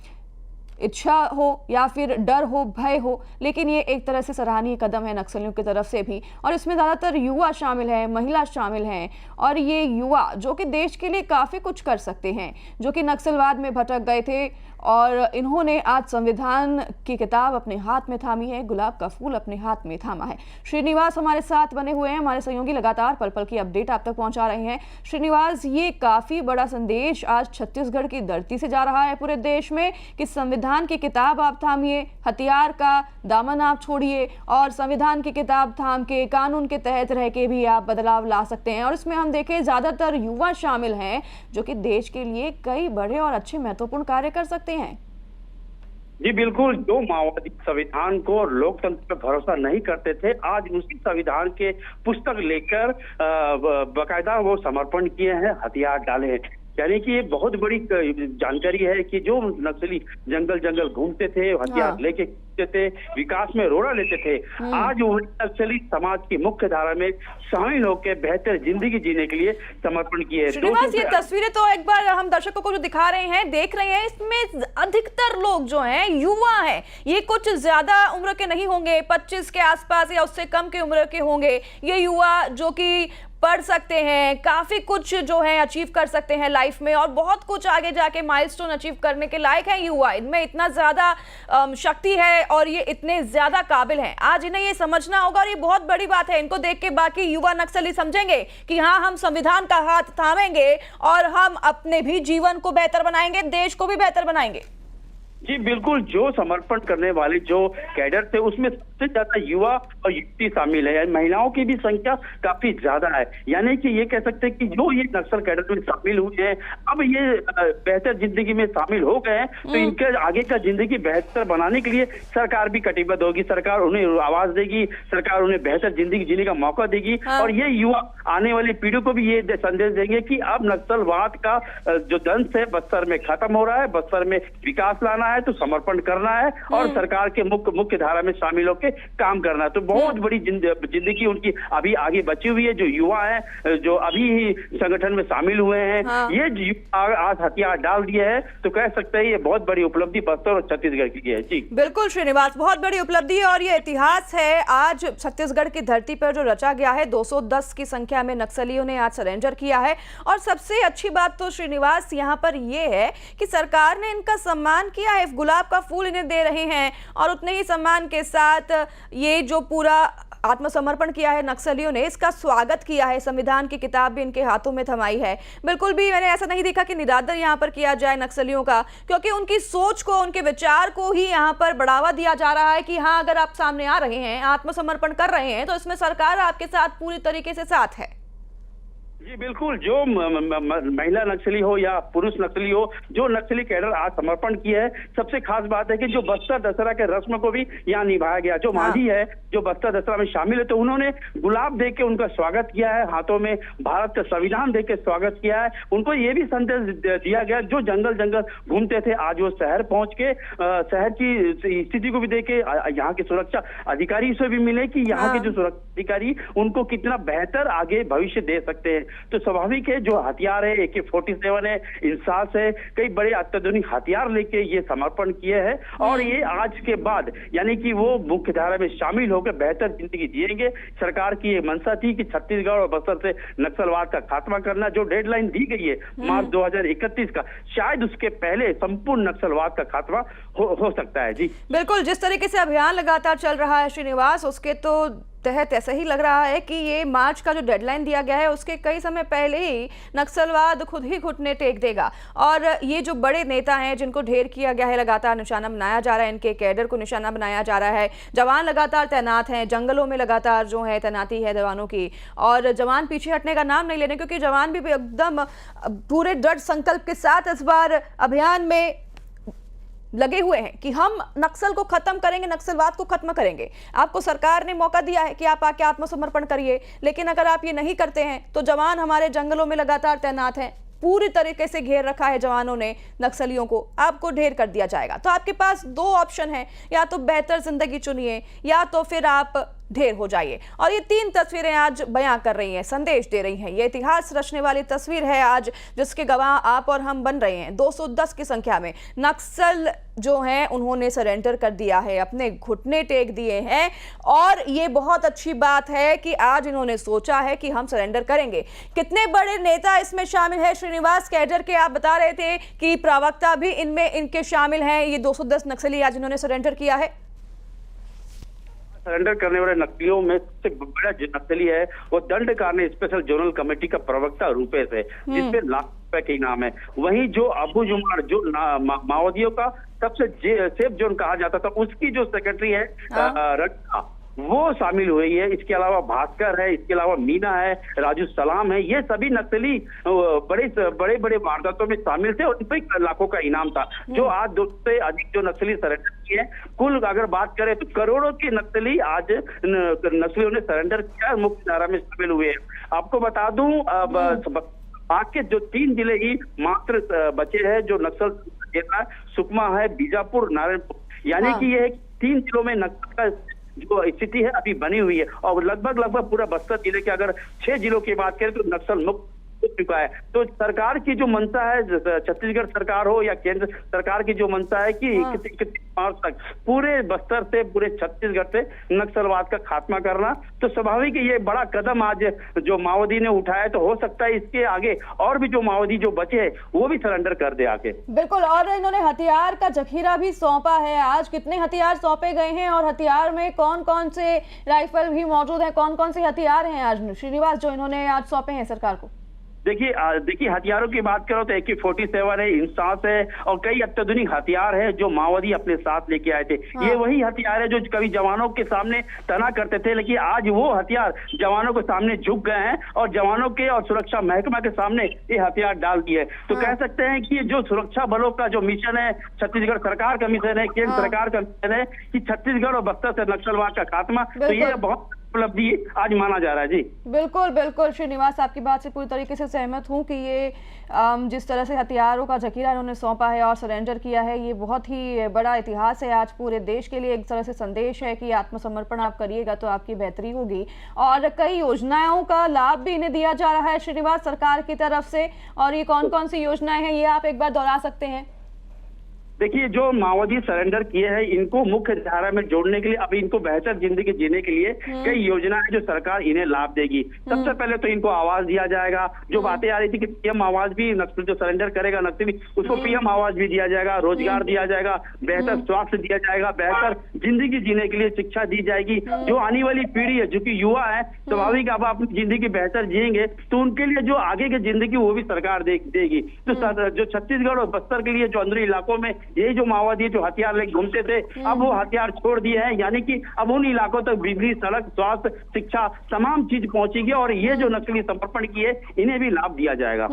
इच्छा हो या फिर डर हो, भय हो, लेकिन ये एक तरह से सराहनीय कदम है नक्सलियों की तरफ से भी। और इसमें ज़्यादातर युवा शामिल हैं, महिला शामिल हैं और ये युवा जो कि देश के लिए काफ़ी कुछ कर सकते हैं, जो कि नक्सलवाद में भटक गए थे और इन्होंने आज संविधान की किताब अपने हाथ में थामी है, गुलाब का फूल अपने हाथ में थामा है। श्रीनिवास हमारे साथ बने हुए हैं, हमारे सहयोगी लगातार पल पल की अपडेट आप तक पहुंचा रहे हैं। श्रीनिवास, ये काफ़ी बड़ा संदेश आज छत्तीसगढ़ की धरती से जा रहा है पूरे देश में कि संविधान की किताब आप थामिए, हथियार का दामन आप छोड़िए और संविधान की किताब थाम के कानून के तहत रह के भी आप बदलाव ला सकते हैं। और इसमें हम देखें ज़्यादातर युवा शामिल हैं जो कि देश के लिए कई बड़े और अच्छे महत्वपूर्ण कार्य कर सकते हैं। जी बिल्कुल, जो माओवादी संविधान को और लोकतंत्र पर भरोसा नहीं करते थे, आज उसी संविधान के पुस्तक लेकर बाकायदा वो समर्पण किए हैं, हथियार डाले हैं। यानी कि ये बहुत बड़ी जानकारी है कि जो नक्सली जंगल जंगल घूमते थे, हथियार लेके घूमते थे, विकास में रोड़ा लेते थे, आज वो नक्सली समाज की मुख्य धारा में शामिल होकर बेहतर जिंदगी जीने के लिए समर्पण किए। श्रीनिवास, ये तस्वीरें तो एक बार हम दर्शकों को जो दिखा रहे हैं, देख रहे हैं, इसमें अधिकतर लोग जो हैं युवा हैं। ये कुछ ज्यादा उम्र के नहीं होंगे, 25 के आसपास या उससे कम के उम्र के होंगे। ये युवा जो कि पढ़ सकते हैं, काफी कुछ जो है अचीव कर सकते हैं लाइफ में और बहुत कुछ आगे जाके माइलस्टोन अचीव करने के लायक है युवा। इनमें इतना ज्यादा शक्ति है और ये इतने ज्यादा काबिल हैं। आज इन्हें ये समझना होगा और ये बहुत बड़ी बात है। इनको देख के बाकी युवा नक्सली समझेंगे कि हाँ, हम संविधान का हाथ थामेंगे और हम अपने भी जीवन को बेहतर बनाएंगे, देश को भी बेहतर बनाएंगे। जी बिल्कुल, जो समर्पण करने वाले जो कैडर थे उसमें सबसे ज्यादा युवा और युवती शामिल है, महिलाओं की भी संख्या काफी ज्यादा है। यानी कि ये कह सकते हैं कि जो ये नक्सल कैडर में शामिल हुए हैं, अब ये बेहतर जिंदगी में शामिल हो गए हैं, तो इनके आगे का जिंदगी बेहतर बनाने के लिए सरकार भी कटिबद्ध होगी, सरकार उन्हें आवाज देगी, सरकार उन्हें बेहतर जिंदगी जीने का मौका देगी। और ये युवा आने वाली पीढ़ी को भी ये संदेश देंगे कि अब नक्सलवाद का जो दंश है बस्तर में खत्म हो रहा है, बस्तर में विकास लाना है तो समर्पण करना है और सरकार के मुख्य धारा में शामिल होकर काम करना है। तो बहुत बड़ी जिंदगी उनकी अभी आगे बची हुई है। जो युवा है जो अभी ही संगठन में शामिल हुए हैं, ये आज हथियार डाल दिए है, तो कह सकते हैं ये बहुत बड़ी उपलब्धि बस्तर और छत्तीसगढ़ की है। जी बिल्कुल श्रीनिवास, बहुत बड़ी उपलब्धि और ये इतिहास है आज छत्तीसगढ़ की धरती पर जो रचा गया है। 210 की संख्या में नक्सलियों ने आज सरेंडर किया है। और सबसे अच्छी बात तो श्रीनिवास यहाँ पर ये है कि सरकार ने इनका सम्मान किया है, गुलाब का फूल इन्हें दे रहे हैं और उतने ही सम्मान के साथ ये जो पूरा आत्मसमर्पण किया है नक्सलियों ने, इसका स्वागत किया है। संविधान की किताब भी इनके हाथों में थमाई है। बिल्कुल भी मैंने ऐसा नहीं देखा कि निरादर यहाँ पर किया जाए नक्सलियों का, क्योंकि उनकी सोच को, उनके विचार को ही यहाँ पर बढ़ावा दिया जा रहा है कि हाँ, अगर आप सामने आ रहे हैं, आत्मसमर्पण कर रहे हैं, तो इसमें सरकार आपके साथ पूरी तरीके से साथ है। जी बिल्कुल, जो महिला नक्सली हो या पुरुष नक्सली हो, जो नक्सली कैडर आज समर्पण किया है, सबसे खास बात है कि जो बस्तर दशहरा के रस्म को भी यहाँ निभाया गया। जो मांझी है जो बस्तर दशहरा में शामिल है, तो उन्होंने गुलाब दे के उनका स्वागत किया है, हाथों में भारत का संविधान दे के स्वागत किया है। उनको ये भी संदेश दिया गया, जो जंगल जंगल घूमते थे आज वो शहर पहुंच के शहर की स्थिति को भी देखे, यहाँ के सुरक्षा अधिकारी से भी मिले कि यहाँ के जो सुरक्षा अधिकारी उनको कितना बेहतर आगे भविष्य दे सकते हैं। तो स्वाभाविक है, जो हथियार है AK-47 है, इंसास है, कई बड़े अत्याधुनिक हथियार लेके ये समर्पण किए हैं और ये आज के बाद यानी कि वो मुख्य धारा में शामिल होकर बेहतर जिंदगी जिएंगे। सरकार की ये मंशा थी कि छत्तीसगढ़ और बस्तर से नक्सलवाद का खात्मा करना, जो डेडलाइन दी गई है मार्च 2031 का, शायद उसके पहले संपूर्ण नक्सलवाद का खात्मा हो सकता है। जी बिल्कुल, जिस तरीके से अभियान लगातार चल रहा है श्रीनिवास, उसके तो तहत ऐसा ही लग रहा है कि ये मार्च का जो डेडलाइन दिया गया है उसके कई समय पहले ही नक्सलवाद खुद ही घुटने टेक देगा। और ये जो बड़े नेता हैं जिनको ढेर किया गया है, लगातार निशाना बनाया जा रहा है, इनके कैडर को निशाना बनाया जा रहा है। जवान लगातार तैनात हैं, जंगलों में लगातार जो है तैनाती है जवानों की, और जवान पीछे हटने का नाम नहीं ले रहे, क्योंकि जवान भी एकदम पूरे दृढ़ संकल्प के साथ इस बार अभियान में लगे हुए हैं कि हम नक्सल को खत्म करेंगे, नक्सलवाद को खत्म करेंगे। आपको सरकार ने मौका दिया है कि आप आके आत्मसमर्पण करिए, लेकिन अगर आप ये नहीं करते हैं तो जवान हमारे जंगलों में लगातार तैनात हैं, पूरी तरीके से घेर रखा है जवानों ने नक्सलियों को, आपको ढेर कर दिया जाएगा। तो आपके पास दो ऑप्शन है, या तो बेहतर जिंदगी चुनिए या तो फिर आप ढेर हो जाइए। और ये तीन तस्वीरें आज बयां कर रही हैं, संदेश दे रही हैं। ये इतिहास रचने वाली तस्वीर है आज, जिसके गवाह आप और हम बन रहे हैं। 210 की संख्या में नक्सल जो हैं उन्होंने सरेंडर कर दिया है, अपने घुटने टेक दिए हैं। और ये बहुत अच्छी बात है कि आज इन्होंने सोचा है कि हम सरेंडर करेंगे। कितने बड़े नेता इसमें शामिल है श्रीनिवास? कैडर के आप बता रहे थे कि प्रवक्ता भी इनमें इनके शामिल हैं। ये 210 नक्सली आज इन्होंने सरेंडर किया है। सरेंडर करने वाले नक्सलियों में सबसे बड़ा जो नक्सली है वो दंडकारण्य स्पेशल जोनल कमेटी का प्रवक्ता रूपेश है, जिसपे लाख रुपए के इनाम है। वहीं जो अबू जुमार जो माओवादियों का सबसे सेफ जोन कहा जाता था, उसकी जो सेक्रेटरी है रक्षा, वो शामिल हुई है। इसके अलावा भास्कर है, इसके अलावा मीना है, राजू सलाम है। ये सभी नक्सली बड़े बड़े वारदातों में शामिल थे और इन पर लाखों का इनाम था। जो आज 200 से अधिक जो नक्सली सरेंडर किए, कुल अगर बात करें तो करोड़ों के नक्सली आज नक्सलियों ने सरेंडर किया, मुख्य धारा में शामिल हुए हैं। आपको बता दूं आज के जो 3 जिले ही मात्र बचे हैं जो नक्सल, सुकमा है, बीजापुर, नारायणपुर, यानी कि ये 3 जिलों में नक्सल का जो स्थिति है अभी बनी हुई है। और लगभग पूरा बस्तर जिले के अगर 6 जिलों की बात करें तो नक्सल मुक्त हो चुका है। तो सरकार की जो मंशा है, छत्तीसगढ़ सरकार हो या केंद्र सरकार की जो मंशा है कि कितनी मार्च तक पूरे बस्तर से, पूरे छत्तीसगढ़ से नक्सलवाद का खात्मा करना, तो स्वाभाविक ये बड़ा कदम आज जो माओवादी ने उठाया, तो हो सकता है इसके आगे और भी जो माओवादी जो बचे हैं वो भी सरेंडर कर दे आके। बिल्कुल, और इन्होंने हथियार का जखीरा भी सौंपा है। आज कितने हथियार सौंपे गए हैं और हथियार में कौन कौन से राइफल भी मौजूद हैं, कौन कौन से हथियार हैं आज श्रीनिवास जो इन्होंने आज सौंपे हैं सरकार को? देखिए हथियारों की बात करो तो AK-47 है, इंसास है और कई अत्याधुनिक हथियार है जो माओवादी अपने साथ लेके आए थे। ये वही हथियार है जो कभी जवानों के सामने तना करते थे, लेकिन आज वो हथियार जवानों के सामने झुक गए हैं और जवानों के और सुरक्षा महकमा के सामने ये हथियार डाल दिए। तो कह सकते हैं कि जो सुरक्षा बलों का जो मिशन है, छत्तीसगढ़ सरकार का मिशन है, केंद्र सरकार का मिशन है कि छत्तीसगढ़ और बस्तर से नक्सलवाद का खात्मा, तो ये बहुत उपलब्धि आज माना जा रहा है। जी बिल्कुल बिल्कुल श्रीनिवास, आपकी बात से पूरी तरीके से सहमत हूं कि ये जिस तरह से हथियारों का जखीरा इन्होंने सौंपा है और सरेंडर किया है, ये बहुत ही बड़ा इतिहास है आज पूरे देश के लिए। एक तरह से संदेश है कि आत्मसमर्पण आप करिएगा तो आपकी बेहतरी होगी। और कई योजनाओं का लाभ भी इन्हें दिया जा रहा है श्रीनिवास सरकार की तरफ से, और ये कौन कौन सी योजनाएं हैं ये आप एक बार दोहरा सकते हैं? देखिए, जो माओवादी सरेंडर किए हैं इनको मुख्य धारा में जोड़ने के लिए, अब इनको बेहतर जिंदगी जीने के लिए कई योजनाएं जो सरकार इन्हें लाभ देगी। सबसे पहले तो इनको आवास दिया जाएगा। जो बातें आ रही थी कि पीएम आवास भी नक्सल जो सरेंडर करेगा नक्सली, उसको पीएम आवास भी दिया जाएगा, रोजगार दिया जाएगा, बेहतर स्वास्थ्य दिया जाएगा, बेहतर जिंदगी जीने के लिए शिक्षा दी जाएगी। जो आने वाली पीढ़ी है, जो कि युवा है, स्वाभाविक अब अपनी जिंदगी बेहतर जिएंगे तो उनके लिए जो आगे की जिंदगी वो भी सरकार देगी। तो जो छत्तीसगढ़ और बस्तर के लिए जो अंदरूनी इलाकों में यही जो माओवादी जो हथियार लेके घूमते थे, अब वो हथियार छोड़ दिए हैं, यानी कि अब उन इलाकों तक बिजली, सड़क, स्वास्थ्य, शिक्षा तमाम चीज पहुंचेगी और ये जो नक्सली समर्पण किए इन्हें भी लाभ दिया जाएगा।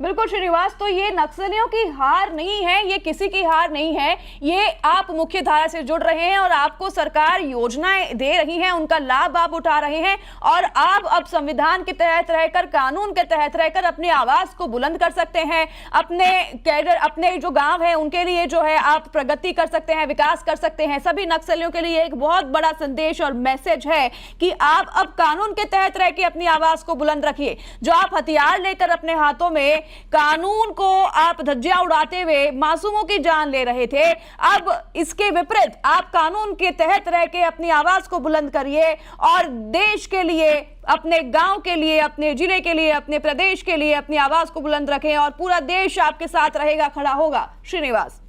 बिल्कुल श्रीनिवास, तो ये नक्सलियों की हार नहीं है, ये किसी की हार नहीं है, ये आप मुख्य धारा से जुड़ रहे हैं और आपको सरकार योजनाएं दे रही है, उनका लाभ आप उठा रहे हैं और आप अब संविधान के तहत रहकर, कानून के तहत रहकर अपनी आवाज को बुलंद कर सकते हैं। अपने कैडर, अपने जो गांव है उनके लिए जो है आप प्रगति कर सकते हैं, विकास कर सकते हैं। सभी नक्सलियों के लिए एक बहुत बड़ा संदेश और मैसेज है कि आप अब कानून के तहत रह के अपनी आवाज को बुलंद रखिए। जो आप हथियार लेकर अपने हाथों में कानून को आप धज्जियां उड़ाते हुए मासूमों की जान ले रहे थे, अब इसके विपरीत आप कानून के तहत रह के अपनी आवाज को बुलंद करिए और देश के लिए, अपने गांव के लिए, अपने जिले के लिए, अपने प्रदेश के लिए अपनी आवाज को बुलंद रखें और पूरा देश आपके साथ रहेगा, खड़ा होगा। श्रीनिवास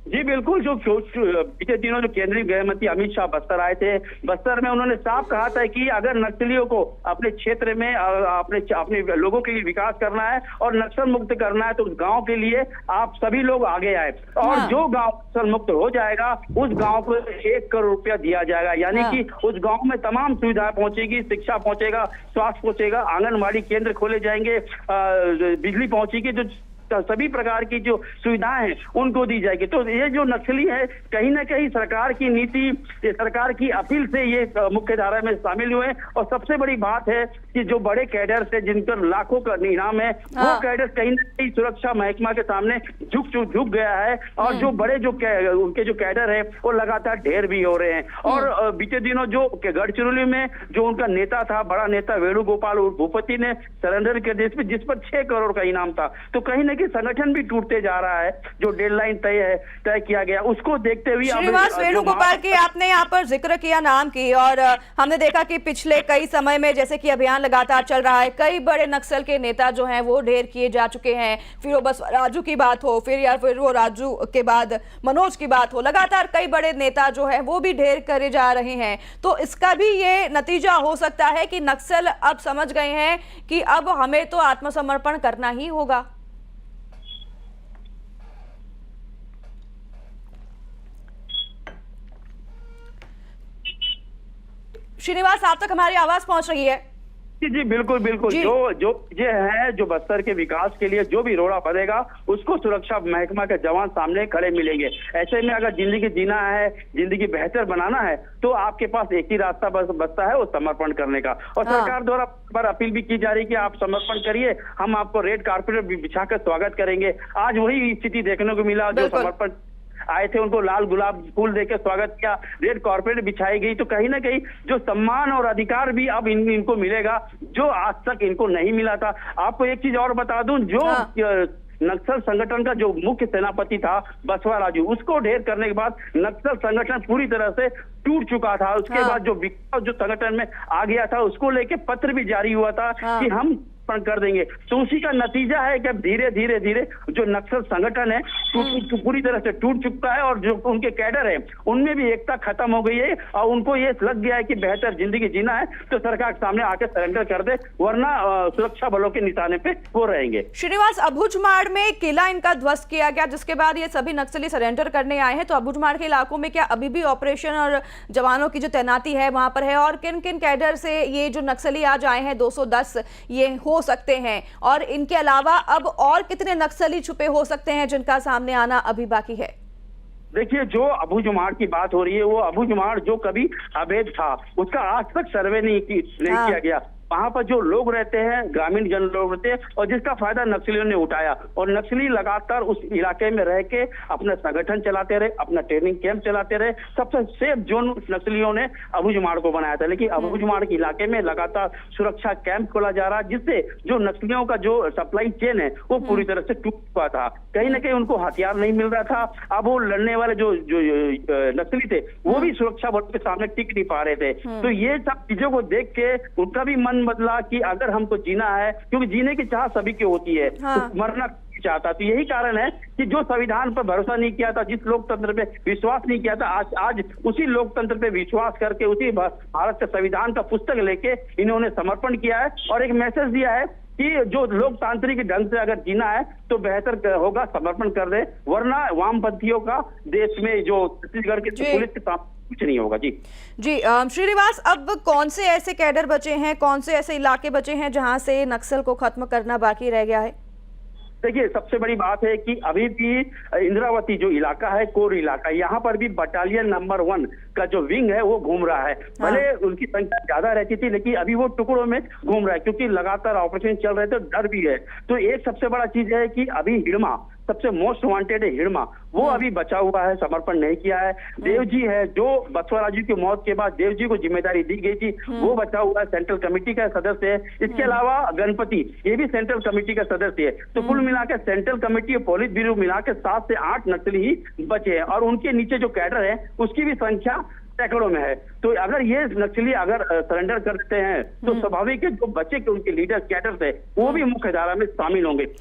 जी बिल्कुल, जो बीते दिनों जो केंद्रीय गृह मंत्री अमित शाह बस्तर आए थे, बस्तर में उन्होंने साफ कहा था कि अगर नक्सलियों को अपने क्षेत्र में अपने लोगों के लिए विकास करना है और नक्सल मुक्त करना है तो उस गांव के लिए आप सभी लोग आगे आए और जो गांव नक्सल मुक्त हो जाएगा उस गांव को 1 करोड़ रुपया दिया जाएगा, यानी कि उस गांव में तमाम सुविधाएं पहुंचेगी, शिक्षा पहुंचेगा, स्वास्थ्य पहुंचेगा, आंगनबाड़ी केंद्र खोले जाएंगे, बिजली पहुंचेगी, जो सभी प्रकार की जो सुविधाएं हैं उनको दी जाएगी। तो ये जो नक्सली है कहीं ना कहीं सरकार की नीति, सरकार की अपील से ये मुख्य धारा में शामिल हुए और सबसे बड़ी बात है कि जो बड़े कैडर से जिन पर लाखों का इनाम है वो कैडर कहीं ना कहीं सुरक्षा महकमा के सामने झुक गया है और जो बड़े जो उनके जो कैडर है वो लगातार ढेर भी हो रहे हैं। और बीते दिनों जो गढ़चिरौली में जो उनका नेता था, बड़ा नेता वेणुगोपाल भूपति ने सरेंडर कर दिया जिस पर 6 करोड़ का इनाम था, तो कहीं ना कि संगठन भी टूटते जा रहा है। जो डेडलाइन तय किया गया उसको देखते हुए श्रीनिवास वेणुगोपाल की आपने यहाँ पर जिक्र किया नाम की, और हमने देखा कि पिछले कई समय में जैसे कि अभियान लगातार चल रहा है, कई बड़े नक्सल के नेता जो हैं वो ढेर किए जा चुके हैं। फिर वो बस राजू की बात हो, फिर वो राजू के बाद मनोज की बात हो, लगातार कई बड़े नेता जो है वो भी ढेर करे जा रहे हैं। तो इसका भी ये नतीजा हो सकता है कि नक्सल अब समझ गए हैं कि अब हमें तो आत्मसमर्पण करना ही होगा। श्रीनिवास, आप तक हमारी आवाज पहुंच रही है? जी बिल्कुल बिल्कुल। जो ये है, जो बस्तर के विकास के लिए जो भी रोड़ा बनेगा उसको सुरक्षा महकमा के जवान सामने खड़े मिलेंगे। ऐसे में अगर जिंदगी जीना है, जिंदगी बेहतर बनाना है तो आपके पास एक ही रास्ता बचता है, वो समर्पण करने का। और सरकार द्वारा पर अपील भी की जा रही है कि आप समर्पण करिए, हम आपको रेड कारपेट बिछाकर स्वागत करेंगे। आज वही स्थिति देखने को मिला, जो समर्पण आए थे उनको लाल गुलाब फूल देकर स्वागत किया, रेड कारपेट बिछाई गई। तो कहीं ना कहीं जो सम्मान और अधिकार भी अब इनको मिलेगा जो आज तक इनको नहीं मिला था। आपको एक चीज और बता दूं, जो नक्सल संगठन का जो मुख्य सेनापति था बसवा राजू, उसको ढेर करने के बाद नक्सल संगठन पूरी तरह से टूट चुका था। उसके बाद जो विकास जो संगठन में आ गया था उसको लेके पत्र भी जारी हुआ था कि हम समर्पण कर देंगे। तो उसी का नतीजा है कि धीरे धीरे धीरे जो नक्सल संगठन है पूरी तरह से टूट चुका है और जो उनके कैडर है उनमें भी एकता खत्म हो गई है और उनको ये लग गया है कि बेहतर जिंदगी जीना है तो सरकार के सामने आके सरेंडर कर दे, वरना सुरक्षा बलों के निशाने पे वो रहेंगे। श्रीनिवास, अबुझमाड़ में किला इनका ध्वस्त किया गया, जिसके बाद ये सभी नक्सली सरेंडर करने आए हैं। तो अबुझमाड़ के इलाकों में क्या अभी भी ऑपरेशन और जवानों की जो तैनाती है वहां पर है, और किन किन कैडर से ये जो नक्सली आज आए हैं 210 ये हो सकते हैं, और इनके अलावा अब और कितने नक्सली छुपे हो सकते हैं जिनका सामने आना अभी बाकी है? देखिए, जो अबुझमाड़ की बात हो रही है वो अबुझमाड़ जो कभी अवैध था उसका आज तक सर्वे नहीं किया गया। वहां पर जो लोग रहते हैं, ग्रामीण जन लोग रहते हैं, और जिसका फायदा नक्सलियों ने उठाया, और नक्सली लगातार उस इलाके में रह के अपना संगठन चलाते रहे, अपना ट्रेनिंग कैंप चलाते रहे। सबसे सेफ जोन नक्सलियों ने अबुझमाड़ को बनाया था, लेकिन अबुझमाड़ के इलाके में लगातार सुरक्षा कैंप खोला जा रहा, जिससे जो नक्सलियों का जो सप्लाई चेन है वो पूरी तरह से टूट चुका था। कहीं ना कहीं उनको हथियार नहीं मिल रहा था। अब वो लड़ने वाले जो नक्सली थे वो भी सुरक्षा बलों के सामने टिक नहीं पा रहे थे। तो ये सब चीजों को देख के उनका भी मन बदला कि अगर हमको जीना है, क्योंकि जीने की चाह सभी की होती है, तो मरना चाहता। तो यही कारण है कि जो संविधान पर भरोसा नहीं किया था, जिस लोकतंत्र पे विश्वास नहीं किया था, आज उसी लोकतंत्र पे विश्वास करके उसी भारत के संविधान का पुस्तक लेके इन्होंने समर्पण किया है और एक मैसेज दिया है कि जो लोकतांत्रिक ढंग से अगर जीना है तो बेहतर होगा समर्पण कर दे, वरना वामपंथियों का देश में जो छत्तीसगढ़ के पुलिस के सामने कुछ नहीं होगा। जी श्रीनिवास, अब कौन से ऐसे कैडर बचे हैं, कौन से ऐसे इलाके बचे हैं जहां से नक्सल को खत्म करना बाकी रह गया है? देखिए, सबसे बड़ी बात है कि अभी भी इंद्रावती जो इलाका है, कोर इलाका, यहाँ पर भी बटालियन नंबर 1 का जो विंग है वो घूम रहा है। भले उनकी संख्या ज्यादा रहती थी लेकिन अभी वो टुकड़ों में घूम रहा है, क्योंकि लगातार ऑपरेशन चल रहे थे, डर भी है। तो एक सबसे बड़ा चीज है कि अभी हिड़मा सबसे मोस्ट वांटेड है, हिड़मा, वो अभी बचा हुआ है, समर्पण नहीं किया है। देव जी है, जो बसवराजू की मौत के बाद देव जी को जिम्मेदारी दी गई थी, वो बचा हुआ है, सेंट्रल कमेटी का सदस्य है। इसके अलावा गणपति, ये भी सेंट्रल कमेटी का सदस्य है। तो कुल मिला के सेंट्रल कमेटी और पोलित ब्यूरो मिला के 7 से 8 नक्सली ही बचे हैं, और उनके नीचे जो कैडर है उसकी भी संख्या सैकड़ों में है। तो अगर ये नक्सली अगर सरेंडर करते हैं तो स्वाभाविक है जो बचे के उनके लीडर कैडर थे वो भी मुख्य धारा में शामिल होंगे।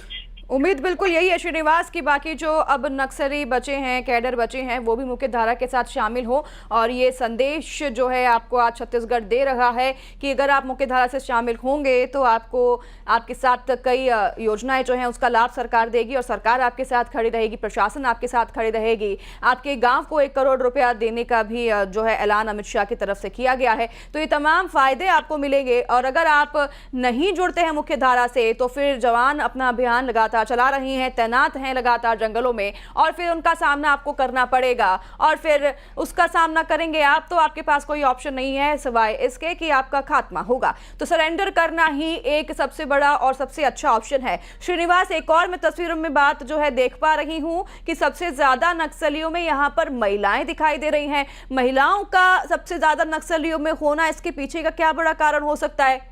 उम्मीद बिल्कुल यही है श्रीनिवास की बाकी जो अब नक्सली बचे हैं, कैडर बचे हैं, वो भी मुख्य धारा के साथ शामिल हो। और ये संदेश जो है आपको आज छत्तीसगढ़ दे रहा है कि अगर आप मुख्य धारा से शामिल होंगे तो आपको आपके साथ कई योजनाएं जो हैं उसका लाभ सरकार देगी, और सरकार आपके साथ खड़ी रहेगी, प्रशासन आपके साथ खड़ी रहेगी। आपके गांव को 1 करोड़ रुपया देने का भी जो है ऐलान अमित शाह की तरफ से किया गया है। तो ये तमाम फायदे आपको मिलेंगे। और अगर आप नहीं जुड़ते हैं मुख्य धारा से तो फिर जवान अपना अभियान लगातार चला रही हैं, तैनात हैं लगातार जंगलों में, और फिर उनका सामना आपको करना पड़ेगा, और फिर उसका सामना करेंगे आप तो आपके पास कोई ऑप्शन नहीं है सिवाय इसके कि आपका खात्मा होगा। तो सरेंडर करना ही एक सबसे बड़ा और सबसे अच्छा ऑप्शन है। श्रीनिवास, एक और मैं तस्वीरों में बात जो है देख पा रही हूं कि सबसे ज्यादा नक्सलियों में यहां पर महिलाएं दिखाई दे रही हैं। महिलाओं का सबसे ज्यादा नक्सलियों में होना, इसके पीछे का क्या बड़ा कारण हो सकता है?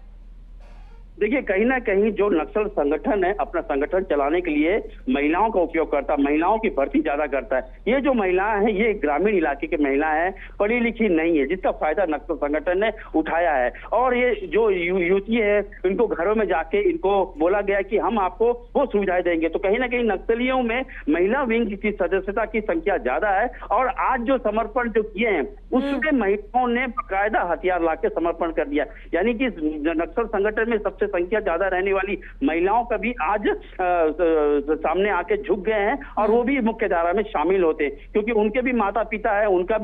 देखिए, कहीं ना कहीं जो नक्सल संगठन है अपना संगठन चलाने के लिए महिलाओं का उपयोग करता है, महिलाओं की भर्ती ज्यादा करता है। ये जो महिलाएं हैं ये ग्रामीण इलाके की महिलाएं हैं, पढ़ी लिखी नहीं है, जिसका फायदा नक्सल संगठन ने उठाया है। और ये जो युवती है इनको घरों में जाके इनको बोला गया कि हम आपको वो सुविधाएं देंगे। तो कहीं ना कहीं नक्सलियों में महिला विंग की सदस्यता की संख्या ज्यादा है। और आज जो समर्पण जो किए हैं उसमें महिलाओं ने बाकायदा हथियार लाके समर्पण कर दिया, यानी कि नक्सल संगठन में सबसे संख्या ज्यादा रहने वाली महिलाओं का भी आज सामने आके झुक गए हैं, और वो भी मुख्य धारा में शामिल होते हैं, क्योंकि उनके भी माता पिता है, उनका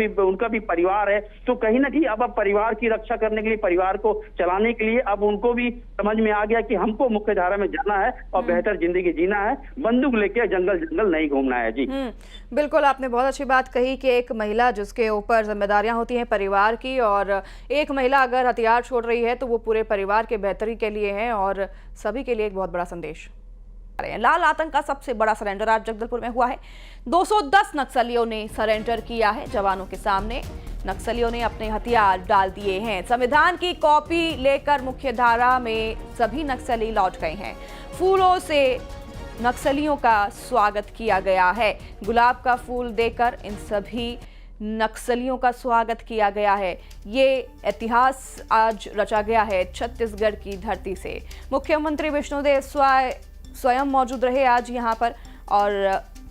भी परिवार है। तो कहीं ना कहीं अब परिवार की रक्षा करने के लिए, परिवार को चलाने के लिए अब उनको भी समझ में आ गया कि हमको मुख्य धारा में जाना है और बेहतर जिंदगी जीना है, बंदूक लेके जंगल नहीं घूमना है। जी बिल्कुल, आपने बहुत अच्छी बात कही कि एक महिला जिसके ऊपर जिम्मेदारियां होती हैं परिवार की, और एक महिला अगर हथियार छोड़ रही है तो वो पूरे परिवार के बेहतरी के लिए है और सभी के लिए एक बहुत बड़ा संदेश। लाल आतंक का सबसे बड़ा सरेंडर आज जगदलपुर में हुआ है। 210 नक्सलियों ने सरेंडर किया है जवानों के सामने। नक्सलियों ने अपने हथियार डाल दिए हैं। संविधान की कॉपी लेकर मुख्य धारा में सभी नक्सली लौट गए हैं। फूलों से नक्सलियों का स्वागत किया गया है। गुलाब का फूल देकर इन सभी नक्सलियों का स्वागत किया गया है। ये इतिहास आज रचा गया है छत्तीसगढ़ की धरती से। मुख्यमंत्री विष्णुदेव स्वयं मौजूद रहे आज यहाँ पर और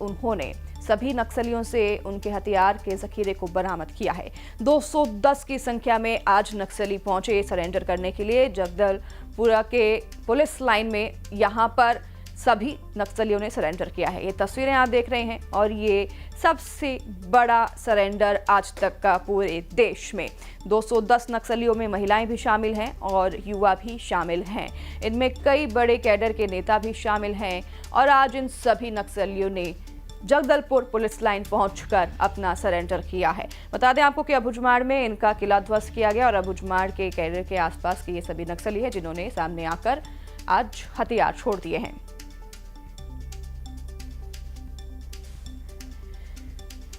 उन्होंने सभी नक्सलियों से उनके हथियार के जखीरे को बरामद किया है। 210 की संख्या में आज नक्सली पहुंचे सरेंडर करने के लिए जगदलपुरा के पुलिस लाइन में। यहाँ पर सभी नक्सलियों ने सरेंडर किया है। ये तस्वीरें आप देख रहे हैं और ये सबसे बड़ा सरेंडर आज तक का पूरे देश में। 210 नक्सलियों में महिलाएं भी शामिल हैं और युवा भी शामिल हैं। इनमें कई बड़े कैडर के नेता भी शामिल हैं और आज इन सभी नक्सलियों ने जगदलपुर पुलिस लाइन पहुंचकर अपना सरेंडर किया है। बता दें आपको कि अबुझमाड़ में इनका किला ध्वस्त किया गया और अबुझमाड़ के कैडर के आसपास के ये सभी नक्सली हैं जिन्होंने सामने आकर आज हथियार छोड़ दिए हैं।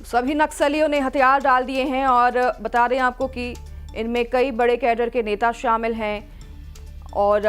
सभी नक्सलियों ने हथियार डाल दिए हैं और बता दें आपको कि इनमें कई बड़े कैडर के नेता शामिल हैं और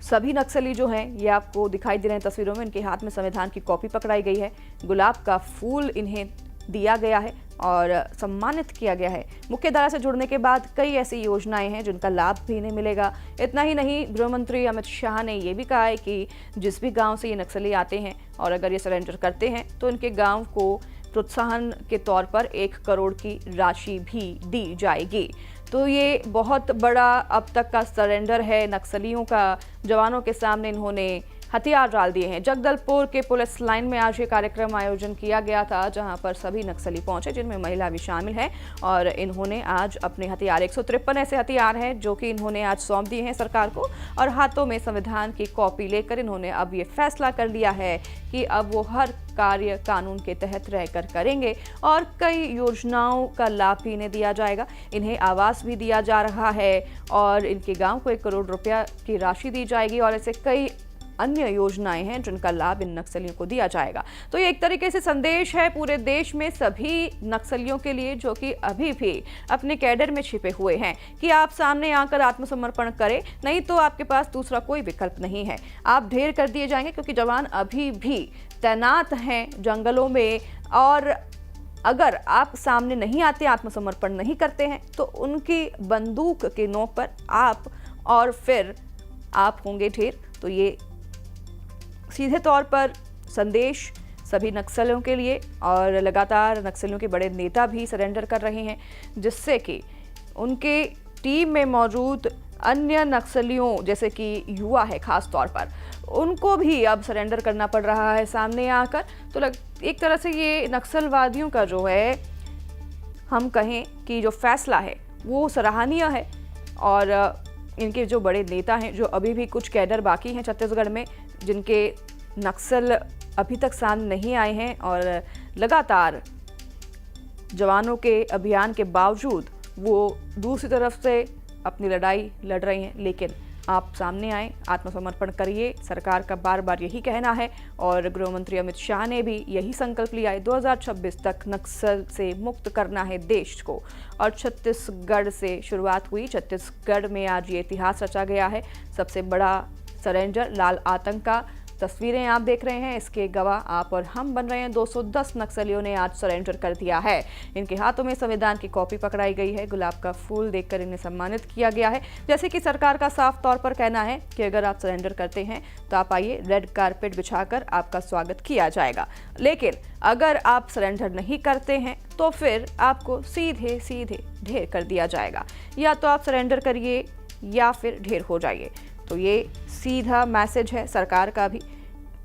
सभी नक्सली जो हैं ये आपको दिखाई दे रहे हैं तस्वीरों में। इनके हाथ में संविधान की कॉपी पकड़ाई गई है, गुलाब का फूल इन्हें दिया गया है और सम्मानित किया गया है। मुख्य धारा से जुड़ने के बाद कई ऐसी योजनाएं हैं जिनका लाभ भी इन्हें मिलेगा। इतना ही नहीं, गृह मंत्री अमित शाह ने ये भी कहा है कि जिस भी गांव से ये नक्सली आते हैं और अगर ये सरेंडर करते हैं तो इनके गांव को प्रोत्साहन के तौर पर 1 करोड़ की राशि भी दी जाएगी। तो ये बहुत बड़ा अब तक का सरेंडर है नक्सलियों का। जवानों के सामने इन्होंने हथियार डाल दिए हैं। जगदलपुर के पुलिस लाइन में आज ये कार्यक्रम आयोजन किया गया था जहां पर सभी नक्सली पहुंचे जिनमें महिला भी शामिल है और इन्होंने आज अपने हथियार 153 ऐसे हथियार हैं जो कि इन्होंने आज सौंप दिए हैं सरकार को और हाथों में संविधान की कॉपी लेकर इन्होंने अब ये फैसला कर लिया है कि अब वो हर कार्य कानून के तहत रहकर करेंगे और कई योजनाओं का लाभ भी इन्हें दिया जाएगा। इन्हें आवास भी दिया जा रहा है और इनके गांव को 1 करोड़ रुपया की राशि दी जाएगी और ऐसे कई अन्य योजनाएं हैं जिनका लाभ इन नक्सलियों को दिया जाएगा। तो ये एक तरीके से संदेश है पूरे देश में सभी नक्सलियों के लिए जो कि अभी भी अपने कैडर में छिपे हुए हैं कि आप सामने आकर आत्मसमर्पण करें, नहीं तो आपके पास दूसरा कोई विकल्प नहीं है। आप ढेर कर दिए जाएंगे क्योंकि जवान अभी भी तैनात हैं जंगलों में और अगर आप सामने नहीं आते, आत्मसमर्पण नहीं करते हैं तो उनकी बंदूक के नोक पर आप और फिर आप होंगे ढेर। तो ये सीधे तौर पर संदेश सभी नक्सलियों के लिए और लगातार नक्सलियों के बड़े नेता भी सरेंडर कर रहे हैं जिससे कि उनके टीम में मौजूद अन्य नक्सलियों जैसे कि युवा है खास तौर पर उनको भी अब सरेंडर करना पड़ रहा है सामने आकर। तो एक तरह से ये नक्सलवादियों का जो है हम कहें कि जो फैसला है वो सराहनीय है और इनके जो बड़े नेता हैं जो अभी भी कुछ कैडर बाकी हैं छत्तीसगढ़ में जिनके नक्सल अभी तक सामने नहीं आए हैं और लगातार जवानों के अभियान के बावजूद वो दूसरी तरफ से अपनी लड़ाई लड़ रहे हैं। लेकिन आप सामने आए, आत्मसमर्पण करिए, सरकार का बार बार यही कहना है और गृह मंत्री अमित शाह ने भी यही संकल्प लिया है 2026 तक नक्सल से मुक्त करना है देश को। और छत्तीसगढ़ से शुरुआत हुई, छत्तीसगढ़ में आज ये इतिहास रचा गया है। सबसे बड़ा सरेंडर लाल आतंक का तस्वीरें आप देख रहे हैं, इसके गवाह आप और हम बन रहे हैं। 210 नक्सलियों ने आज सरेंडर कर दिया है। इनके हाथों में संविधान की कॉपी पकड़ाई गई है, गुलाब का फूल देकर इन्हें सम्मानित किया गया है। जैसे कि सरकार का साफ तौर पर कहना है कि अगर आप सरेंडर करते हैं तो आप आइए, रेड कारपेट बिछाकर आपका स्वागत किया जाएगा। लेकिन अगर आप सरेंडर नहीं करते हैं तो फिर आपको सीधे सीधे ढेर कर दिया जाएगा। या तो आप सरेंडर करिए या फिर ढेर हो जाइए। तो ये सीधा मैसेज है सरकार का भी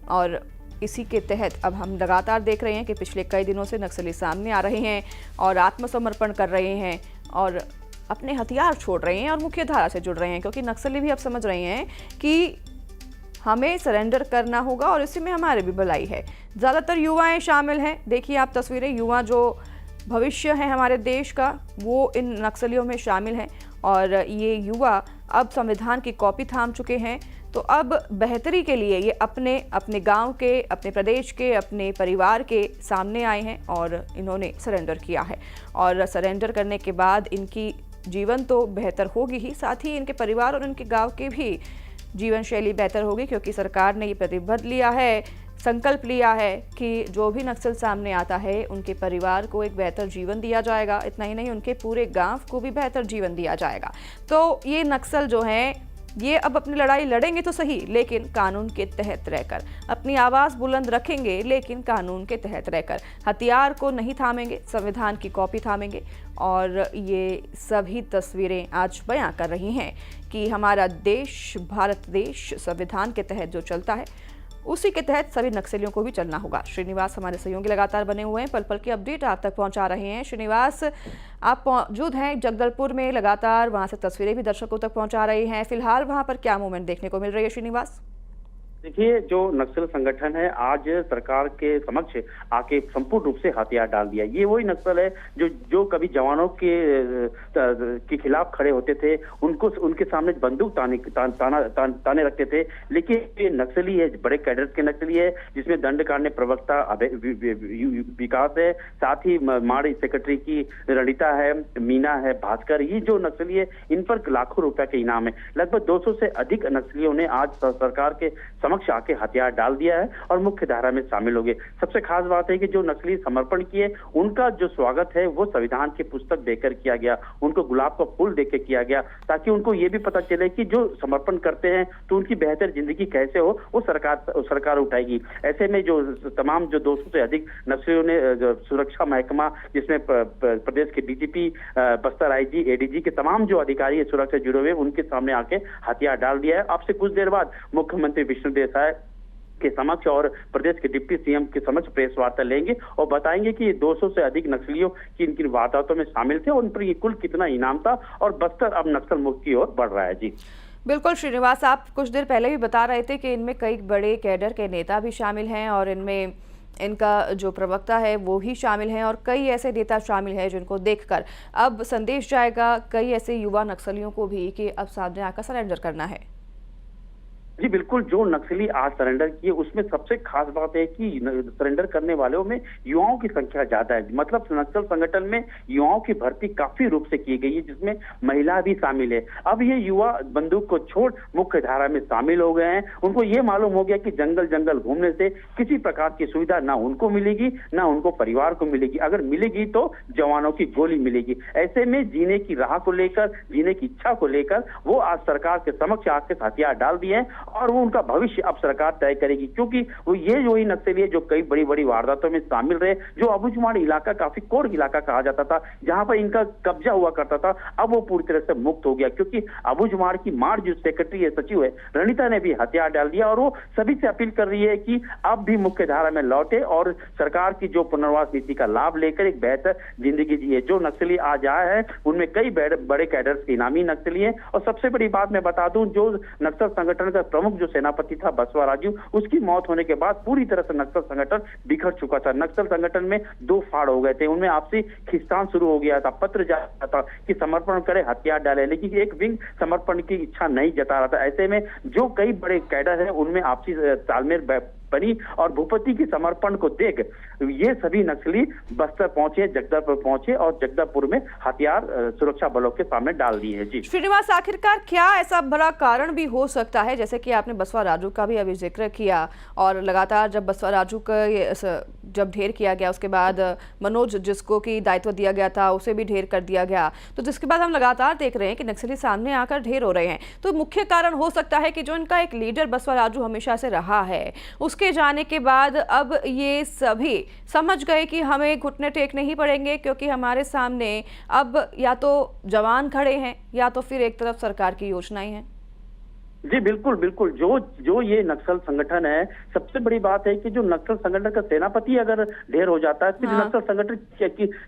और इसी के तहत अब हम लगातार देख रहे हैं कि पिछले कई दिनों से नक्सली सामने आ रहे हैं और आत्मसमर्पण कर रहे हैं और अपने हथियार छोड़ रहे हैं और मुख्य धारा से जुड़ रहे हैं क्योंकि नक्सली भी अब समझ रहे हैं कि हमें सरेंडर करना होगा और इसी में हमारी भी भलाई है। ज़्यादातर युवाएं शामिल हैं। देखिए आप तस्वीरें, युवा जो भविष्य है हमारे देश का वो इन नक्सलियों में शामिल हैं और ये युवा अब संविधान की कॉपी थाम चुके हैं। तो अब बेहतरी के लिए ये अपने गांव के, अपने प्रदेश के, अपने परिवार के सामने आए हैं और इन्होंने सरेंडर किया है। और सरेंडर करने के बाद इनकी जीवन तो बेहतर होगी ही, साथ ही इनके परिवार और इनके गांव के भी जीवन शैली बेहतर होगी क्योंकि सरकार ने ये प्रतिबद्ध लिया है संकल्प लिया है कि जो भी नक्सल सामने आता है उनके परिवार को एक बेहतर जीवन दिया जाएगा। इतना ही नहीं, उनके पूरे गांव को भी बेहतर जीवन दिया जाएगा। तो ये नक्सल जो हैं ये अब अपनी लड़ाई लड़ेंगे तो सही, लेकिन कानून के तहत रहकर, अपनी आवाज़ बुलंद रखेंगे लेकिन कानून के तहत रहकर, हथियार को नहीं थामेंगे, संविधान की कॉपी थामेंगे। और ये सभी तस्वीरें आज बयां कर रही हैं कि हमारा देश, भारत देश, संविधान के तहत जो चलता है उसी के तहत सभी नक्सलियों को भी चलना होगा। श्रीनिवास हमारे सहयोगी लगातार बने हुए हैं, पल पल की अपडेट आप तक पहुंचा रहे हैं। श्रीनिवास, आप मौजूद हैं जगदलपुर में, लगातार वहां से तस्वीरें भी दर्शकों तक पहुंचा रहे हैं। फिलहाल वहां पर क्या मूवमेंट देखने को मिल रही है श्रीनिवास? देखिए, जो नक्सल संगठन है आज सरकार के समक्ष आके संपूर्ण रूप से हथियार डाल दिया। ये वही नक्सल है जो कभी जवानों के खिलाफ खड़े होते थे, उनको उनके सामने बंदूक ताने रखते थे। लेकिन ये नक्सली है, बड़े कैडर के नक्सली है, जिसमें दंडकारण्य प्रवक्ता विकास है, साथ ही माड़ सेक्रेटरी की रणिता है, मीना है, भास्कर, ये जो नक्सली है इन पर लाखों रुपए के इनाम है। लगभग 200 से अधिक नक्सलियों ने आज सरकार के समक्ष आके हथियार डाल दिया है और मुख्य धारा में शामिल हो गए। सबसे खास बात है कि जो नक्सली समर्पण किए उनका जो स्वागत है वो संविधान की पुस्तक देकर किया गया, उनको गुलाब का फूल देकर किया गया, ताकि उनको ये भी पता चले कि जो समर्पण करते हैं तो उनकी बेहतर जिंदगी कैसे हो वो सरकार उठाएगी। ऐसे में जो तमाम जो 200 से अधिक नक्सलियों ने सुरक्षा महकमा, जिसमें प्रदेश के डीजीपी, बस्तर आईजी, एडीजी के तमाम जो अधिकारी सुरक्षा जुड़े हुए उनके सामने आके हथियार डाल दिया है। अब से कुछ देर बाद मुख्यमंत्री विष्णुदेव साय के समक्ष और प्रदेश के डिप्टी सीएम के समक्ष प्रेस वार्ता लेंगे और बताएंगे कि 200 से अधिक नक्सलियों की इनकी वारदातों में शामिल थे, उन पर ये कुल कितना इनाम था और बस्तर अब नक्सल मुक्त की ओर बढ़ रहा है। जी बिल्कुल श्रीनिवास, आप कुछ देर पहले भी बता रहे थे कि इनमें कई बड़े कैडर के नेता भी शामिल हैं और इनमें इनका जो प्रवक्ता है वो ही शामिल हैं और कई ऐसे नेता शामिल हैं जिनको देखकर अब संदेश जाएगा कई ऐसे युवा नक्सलियों को भी कि अब सामने आकर सरेंडर करना है। जी बिल्कुल, जो नक्सली आज सरेंडर किए उसमें सबसे खास बात है कि सरेंडर करने वालों में युवाओं की संख्या ज्यादा है। मतलब नक्सल संगठन में युवाओं की भर्ती काफी रूप से की गई है, जिसमें महिला भी शामिल है। अब ये युवा बंदूक को छोड़ मुख्य धारा में शामिल हो गए हैं। उनको ये मालूम हो गया कि जंगल घूमने से किसी प्रकार की सुविधा ना उनको मिलेगी ना उनको परिवार को मिलेगी, अगर मिलेगी तो जवानों की गोली मिलेगी। ऐसे में जीने की राह को लेकर, जीने की इच्छा को लेकर वो आज सरकार के समक्ष आके हथियार डाल दिए हैं और वो उनका भविष्य अब सरकार तय करेगी, क्योंकि वो ये जो ही नक्सली है जो कई बड़ी वारदातों में शामिल रहे, जो अबूझमाड़ इलाका काफी कोर इलाका कहा जाता था, जहां पर इनका कब्जा हुआ करता था, अब वो पूरी तरह से मुक्त हो गया। क्योंकि अबूझमाड़ की माड़ जो सेक्रेटरी है, सचिव है, रणिता ने भी हथियार डाल दिया और वो सभी से अपील कर रही है कि अब भी मुख्य धारा में लौटे और सरकार की जो पुनर्वास नीति का लाभ लेकर एक बेहतर जिंदगी जिए। जो नक्सली आज आया है उनमें कई बड़े कैडर्स के इनामी नक्सली हैं। और सबसे बड़ी बात मैं बता दूं, जो नक्सल संगठन का प्रमुख जो सेनापति था बसवा राजू, उसकी मौत होने के बाद पूरी तरह से नक्सल संगठन बिखर चुका था। नक्सल संगठन में 2 फाड़ हो गए थे, उनमें आपसी खिंचातान शुरू हो गया था, पत्र जाता था कि समर्पण करे, हथियार डाले, लेकिन एक विंग समर्पण की इच्छा नहीं जता रहा था। ऐसे में जो कई बड़े कैडर है उनमें आपसी तालमेल बनी और भूपति के समर्पण को देख ये सभी नक्सली बस्तर पहुंचे, जगदलपुर पहुंचे और जगदलपुर में हथियार सुरक्षा बलों के सामने डाल दिए हैं। जी श्रीनिवास, आखिरकार क्या ऐसा बड़ा कारण भी हो सकता है, जैसे कि आपने बसवा राजू का भी अभी जिक्र किया और लगातार जब बसवा राजू का जब ढेर किया गया उसके बाद मनोज जिसको की दायित्व दिया गया था उसे भी ढेर कर दिया गया, तो जिसके बाद हम लगातार देख रहे हैं कि नक्सली सामने आकर ढेर हो रहे हैं। तो मुख्य कारण हो सकता है कि जो इनका एक लीडर बसवा राजू हमेशा से रहा है, उसके जाने के बाद अब ये सभी समझ गए कि हमें घुटने टेकने ही पड़ेंगे, क्योंकि हमारे सामने अब या तो जवान खड़े हैं या तो फिर एक तरफ सरकार की योजनाएं हैं। जी बिल्कुल, जो ये नक्सल संगठन है, सबसे बड़ी बात है कि जो नक्सल संगठन का सेनापति अगर ढेर हो जाता है फिर नक्सल संगठन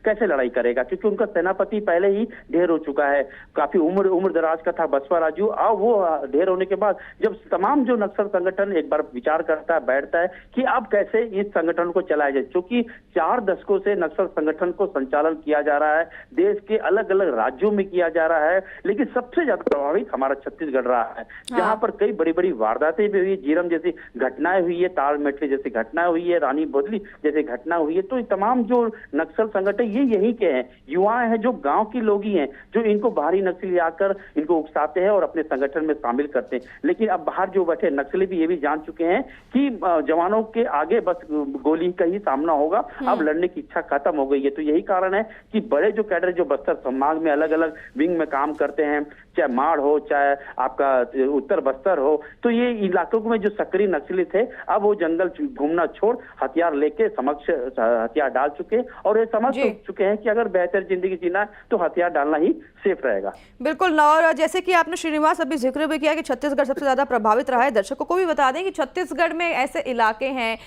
कैसे लड़ाई करेगा, क्योंकि उनका सेनापति पहले ही ढेर हो चुका है, काफी उम्र दराज का था बसवा राजू। अब वो ढेर होने के बाद जब तमाम जो नक्सल संगठन एक बार विचार करता है, बैठता है कि अब कैसे इस संगठन को चलाया जाए, क्योंकि 4 दशकों से नक्सल संगठन को संचालन किया जा रहा है, देश के अलग अलग राज्यों में किया जा रहा है, लेकिन सबसे ज्यादा प्रभावित हमारा छत्तीसगढ़ रहा है, यहाँ पर कई बड़ी बड़ी वारदातें भी हुई, जीरम जैसी घटनाएं हुई है, ताल मेटली जैसी घटनाएं हुई है, रानी बदली जैसी घटना हुई है। तो तमाम जो नक्सल संगठन ये यही के हैं, युवाएं हैं, जो गांव के लोग ही हैं, जो इनको बाहरी नक्सली आकर इनको उकसाते हैं और अपने संगठन में शामिल करते हैं। लेकिन अब बाहर जो बैठे नक्सली भी ये भी जान चुके हैं कि जवानों के आगे बस गोली का ही सामना होगा, अब लड़ने की इच्छा खत्म हो गई है। तो यही कारण है कि बड़े जो कैडर जो बस्तर संभाग में अलग अलग विंग में काम करते हैं, चाहे माड़ हो, चाहे आपका उत्तर बस्तर हो, तो ये इलाकों में जो सक्रिय नक्सली थे, अब वो जंगल घूमना छोड़ हथियार लेके समक्ष हथियार डाल चुके और ये समझ चुके हैं कि अगर बेहतर जिंदगी जीना है तो हथियार डालना ही सेफ रहेगा। बिल्कुल। और जैसे कि आपने श्रीनिवास अभी जिक्र भी किया कि छत्तीसगढ़ सबसे ज्यादा प्रभावित रहा है, दर्शकों को भी बता दें कि छत्तीसगढ़ में ऐसे इलाके हैं,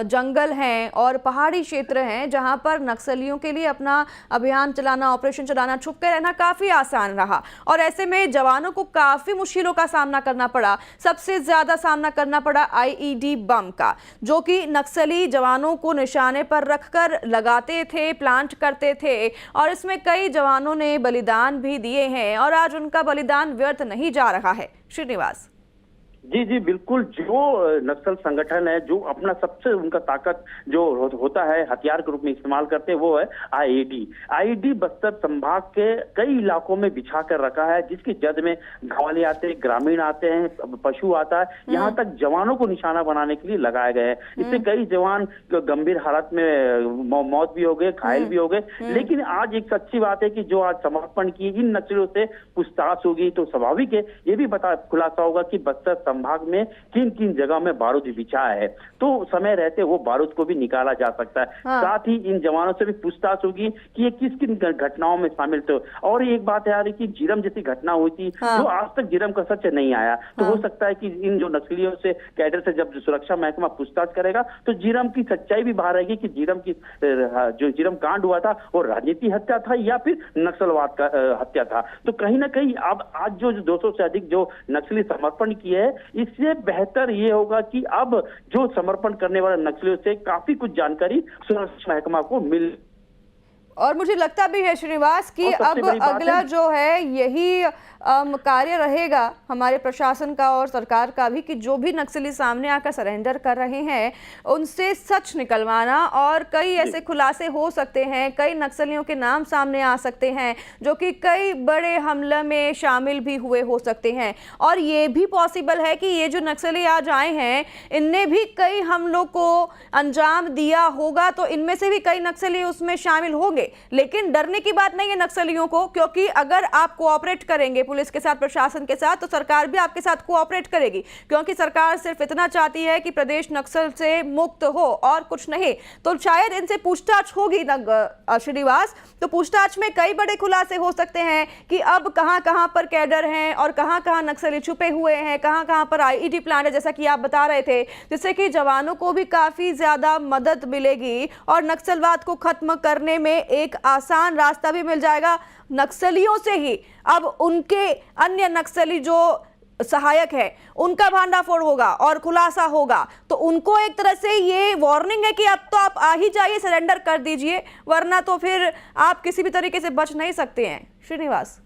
जंगल हैं और पहाड़ी क्षेत्र हैं जहां पर नक्सलियों के लिए अपना अभियान चलाना, ऑपरेशन चलाना, छुप के रहना काफी आसान रहा और ऐसे में जवानों को काफी मुश्किलों का सामना करना पड़ा। सबसे ज्यादा सामना करना पड़ा आईईडी बम का, जो कि नक्सली जवानों को निशाने पर रखकर लगाते थे, प्लांट करते थे और इसमें कई जवानों ने बलिदान भी दिए हैं और आज उनका बलिदान व्यर्थ नहीं जा रहा है। श्रीनिवास जी जी बिल्कुल। जो नक्सल संगठन है, जो अपना सबसे उनका ताकत जो होता है हथियार के रूप में इस्तेमाल करते हैं, वो है आईईडी बस्तर संभाग के कई इलाकों में बिछा कर रखा है, जिसकी जद में गांव आते हैं, ग्रामीण आते हैं, पशु आता है, यहाँ तक जवानों को निशाना बनाने के लिए लगाए गए हैं। इससे कई जवान गंभीर हालत में मौत भी हो गए, घायल भी हो गए। लेकिन आज एक सच्ची बात है कि जो आज समर्पण की इन नक्सलियों से पूछताछ होगी तो स्वाभाविक है ये भी खुलासा होगा कि बस्तर संभाग में किन किन जगह में बारूद बिछा है, तो समय रहते वो बारूद को भी निकाला जा सकता है। साथ ही इन जवानों से भी पूछताछ होगी कि ये किस किन घटनाओं में शामिल थे। और एक बात है यार कि जीरम जैसी घटना हुई थी, जो आज तक जीरम का सच नहीं आया, तो हो सकता है कि इन जो नक्सलियों से कैडर से जब सुरक्षा महकमा पूछताछ करेगा तो जीरम की सच्चाई भी बाहर आएगी कि जीरम की जो जीरम कांड हुआ था वो राजनीति हत्या था या फिर नक्सलवाद का हत्या था। तो कहीं ना कहीं अब आज जो 200 से अधिक जो नक्सली समर्पण किए है, इससे बेहतर ये होगा कि अब जो समर्पण करने वाले नक्सलियों से काफी कुछ जानकारी सुरक्षा महकमा को मिल। और मुझे लगता भी है श्रीनिवास कि अब अगला जो है यही कार्य रहेगा हमारे प्रशासन का और सरकार का भी कि जो भी नक्सली सामने आकर सरेंडर कर रहे हैं उनसे सच निकलवाना। और कई ऐसे खुलासे हो सकते हैं, कई नक्सलियों के नाम सामने आ सकते हैं जो कि कई बड़े हमले में शामिल भी हुए हो सकते हैं। और ये भी पॉसिबल है कि ये जो नक्सली आज आए हैं इनने भी कई हमलों को अंजाम दिया होगा, तो इनमें से भी कई नक्सली उसमें शामिल होंगे। लेकिन डरने की बात नहीं है नक्सलियों को, क्योंकि अगर आप कोऑपरेट करेंगे पुलिस के साथ, प्रशासन के साथ, तो सरकार भी आपके साथ कोऑपरेट करेगी, क्योंकि सरकार सिर्फ इतना चाहती है कि प्रदेश नक्सल से मुक्त हो और कुछ नहीं। तो शायद इनसे पूछताछ होगी ना श्रीनिवास, तो पूछताछ में कई बड़े खुलासे हो सकते हैं कि अब कहां-कहां पर कैडर हैं और कहां-कहां नक्सली छुपे हुए हैं, कहां-कहां पर आईईडी प्लांट है, जैसा कि आप बता रहे थे, जिससे कि जवानों को भी काफी ज्यादा मदद मिलेगी और नक्सलवाद को खत्म करने में एक आसान रास्ता भी मिल जाएगा। नक्सलियों से ही अब उनके अन्य नक्सली जो सहायक है उनका भांडाफोड़ होगा और खुलासा होगा, तो उनको एक तरह से ये वार्निंग है कि अब तो आप आ ही जाइए, सरेंडर कर दीजिए, वरना तो फिर आप किसी भी तरीके से बच नहीं सकते हैं। श्रीनिवास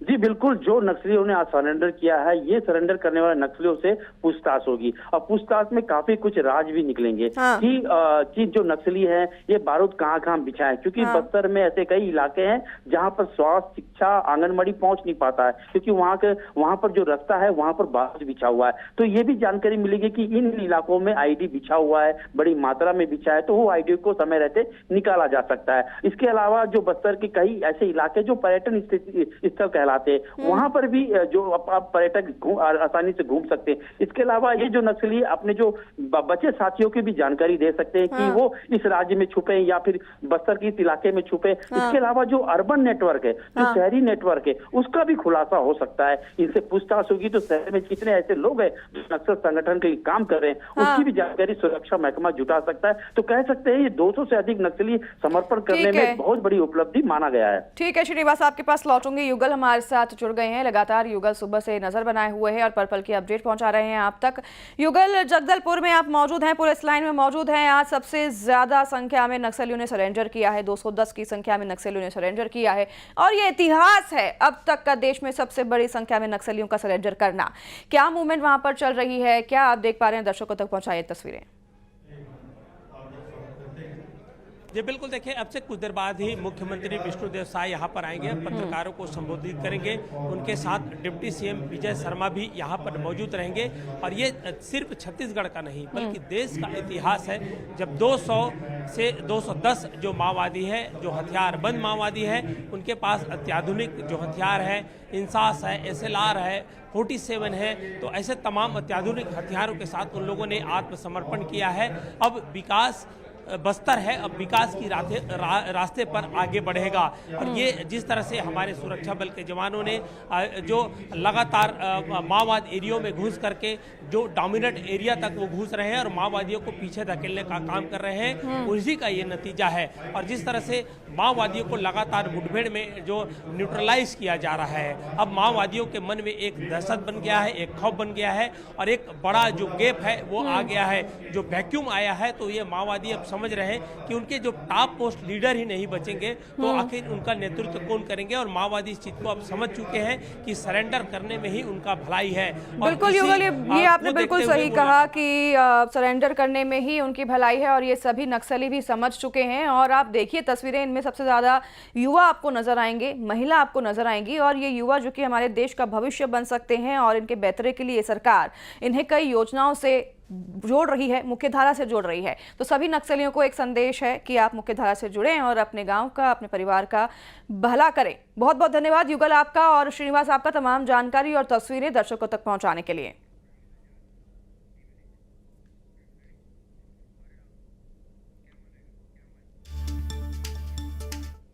जी बिल्कुल। जो नक्सलियों ने आज सरेंडर किया है, ये सरेंडर करने वाले नक्सलियों से पूछताछ होगी और पूछताछ में काफी कुछ राज भी निकलेंगे कि जो नक्सली है ये बारूद कहाँ बिछाए, क्योंकि बस्तर में ऐसे कई इलाके हैं जहां पर स्वास्थ्य, शिक्षा, आंगनबाड़ी पहुंच नहीं पाता है, क्योंकि वहां पर जो रास्ता है वहां पर बारूद बिछा हुआ है। तो ये भी जानकारी मिलेगी कि इन इलाकों में आईडी बिछा हुआ है, बड़ी मात्रा में बिछा है, तो वो आईडी को समय रहते निकाला जा सकता है। इसके अलावा जो बस्तर के कई ऐसे इलाके जो पर्यटन स्थल कहलाते, वहां पर भी जो आप पर्यटक आसानी से घूम सकते हैं। इसके अलावा ये जो नक्सली अपने जो बचे साथियों की भी जानकारी दे सकते हैं कि वो इस राज्य में छुपे या फिर बस्तर के इस इलाके में छुपे। इसके अलावा जो अर्बन नेटवर्क है, जो शहरी नेटवर्क है, उसका भी खुलासा हो सकता है। इनसे पूछताछ होगी तो शहर में कितने ऐसे लोग हैं जो नक्सल संगठन के काम कर रहे हैं, उसकी भी जानकारी सुरक्षा महकमा जुटा सकता है। तो कह सकते हैं ये 200 से अधिक नक्सली समर्पण करने में बहुत बड़ी उपलब्धि माना गया है। ठीक है श्रीनिवास, आपके पास लौटूंगी। युगल हमारे साथ जुड़ गए हैं। लगातार युगल सुबह से नजर बनाए हुए हैं और पल पल की अपडेट पहुंचा रहे हैं आप तक। युगल, जगदलपुर में आप मौजूद हैं, पुलिस लाइन में मौजूद हैं। आज सबसे ज्यादा संख्या में नक्सलियों ने सरेंडर किया है, 210 की संख्या में नक्सलियों ने सरेंडर किया है और ये इतिहास है अब तक का देश में सबसे बड़ी संख्या में नक्सलियों का सरेंडर करना। क्या मूवमेंट वहां पर चल रही है, क्या आप देख पा रहे हैं? दर्शकों तक पहुंचाइए तस्वीरें। जी बिल्कुल, देखिए अब से कुछ देर बाद ही मुख्यमंत्री विष्णुदेव साय यहाँ पर आएंगे, पत्रकारों को संबोधित करेंगे। उनके साथ डिप्टी सीएम विजय शर्मा भी यहाँ पर मौजूद रहेंगे। और ये सिर्फ छत्तीसगढ़ का नहीं बल्कि देश का इतिहास है, जब 200 से 210 जो माओवादी है, जो हथियारबंद माओवादी है, उनके पास अत्याधुनिक जो हथियार है, इंसास है, SLR है, 47 है, तो ऐसे तमाम अत्याधुनिक हथियारों के साथ उन लोगों ने आत्मसमर्पण किया है। अब विकास बस्तर है, अब विकास की रास्ते पर आगे बढ़ेगा। और ये जिस तरह से हमारे सुरक्षा बल के जवानों ने जो लगातार माओवाद एरियो में घुस करके जो डोमिनेट एरिया तक वो घुस रहे हैं और माओवादियों को पीछे धकेलने का काम कर रहे हैं, उसी का ये नतीजा है। और जिस तरह से माओवादियों को लगातार मुठभेड़ में जो न्यूट्रलाइज किया जा रहा है, अब माओवादियों के मन में एक दहशत बन गया है, एक खौफ बन गया है और एक बड़ा जो गैप है वो आ गया है, जो वैक्यूम आया है। तो ये माओवादी अब समझ रहे हैं कि उनके जो टॉप पोस्ट लीडर ही नहीं बचेंगे तो आखिर उनका नेतृत्व कौन करेंगे। और माओवादी इस चीज को अब समझ चुके हैं कि सरेंडर करने में ही उनका भलाई है। बिल्कुल युगल, ये आपने बिल्कुल सही कहा कि सरेंडर करने में ही उनकी भलाई है और ये सभी नक्सली भी समझ चुके हैं। और आप देखिए तस्वीरें, इनमें सबसे ज्यादा युवा आपको नजर आएंगे, महिला आपको नजर आएंगी और ये युवा जो कि हमारे देश का भविष्य बन सकते हैं और इनके बेहतरी के लिए सरकार इन्हें कई योजनाओं से जोड़ रही है, मुख्यधारा से जोड़ रही है। तो सभी नक्सलियों को एक संदेश है कि आप मुख्यधारा से जुड़ें और अपने गांव का, अपने परिवार का भला करें। बहुत बहुत धन्यवाद युगल आपका और श्रीनिवास आपका तमाम जानकारी और तस्वीरें दर्शकों तक पहुंचाने के लिए।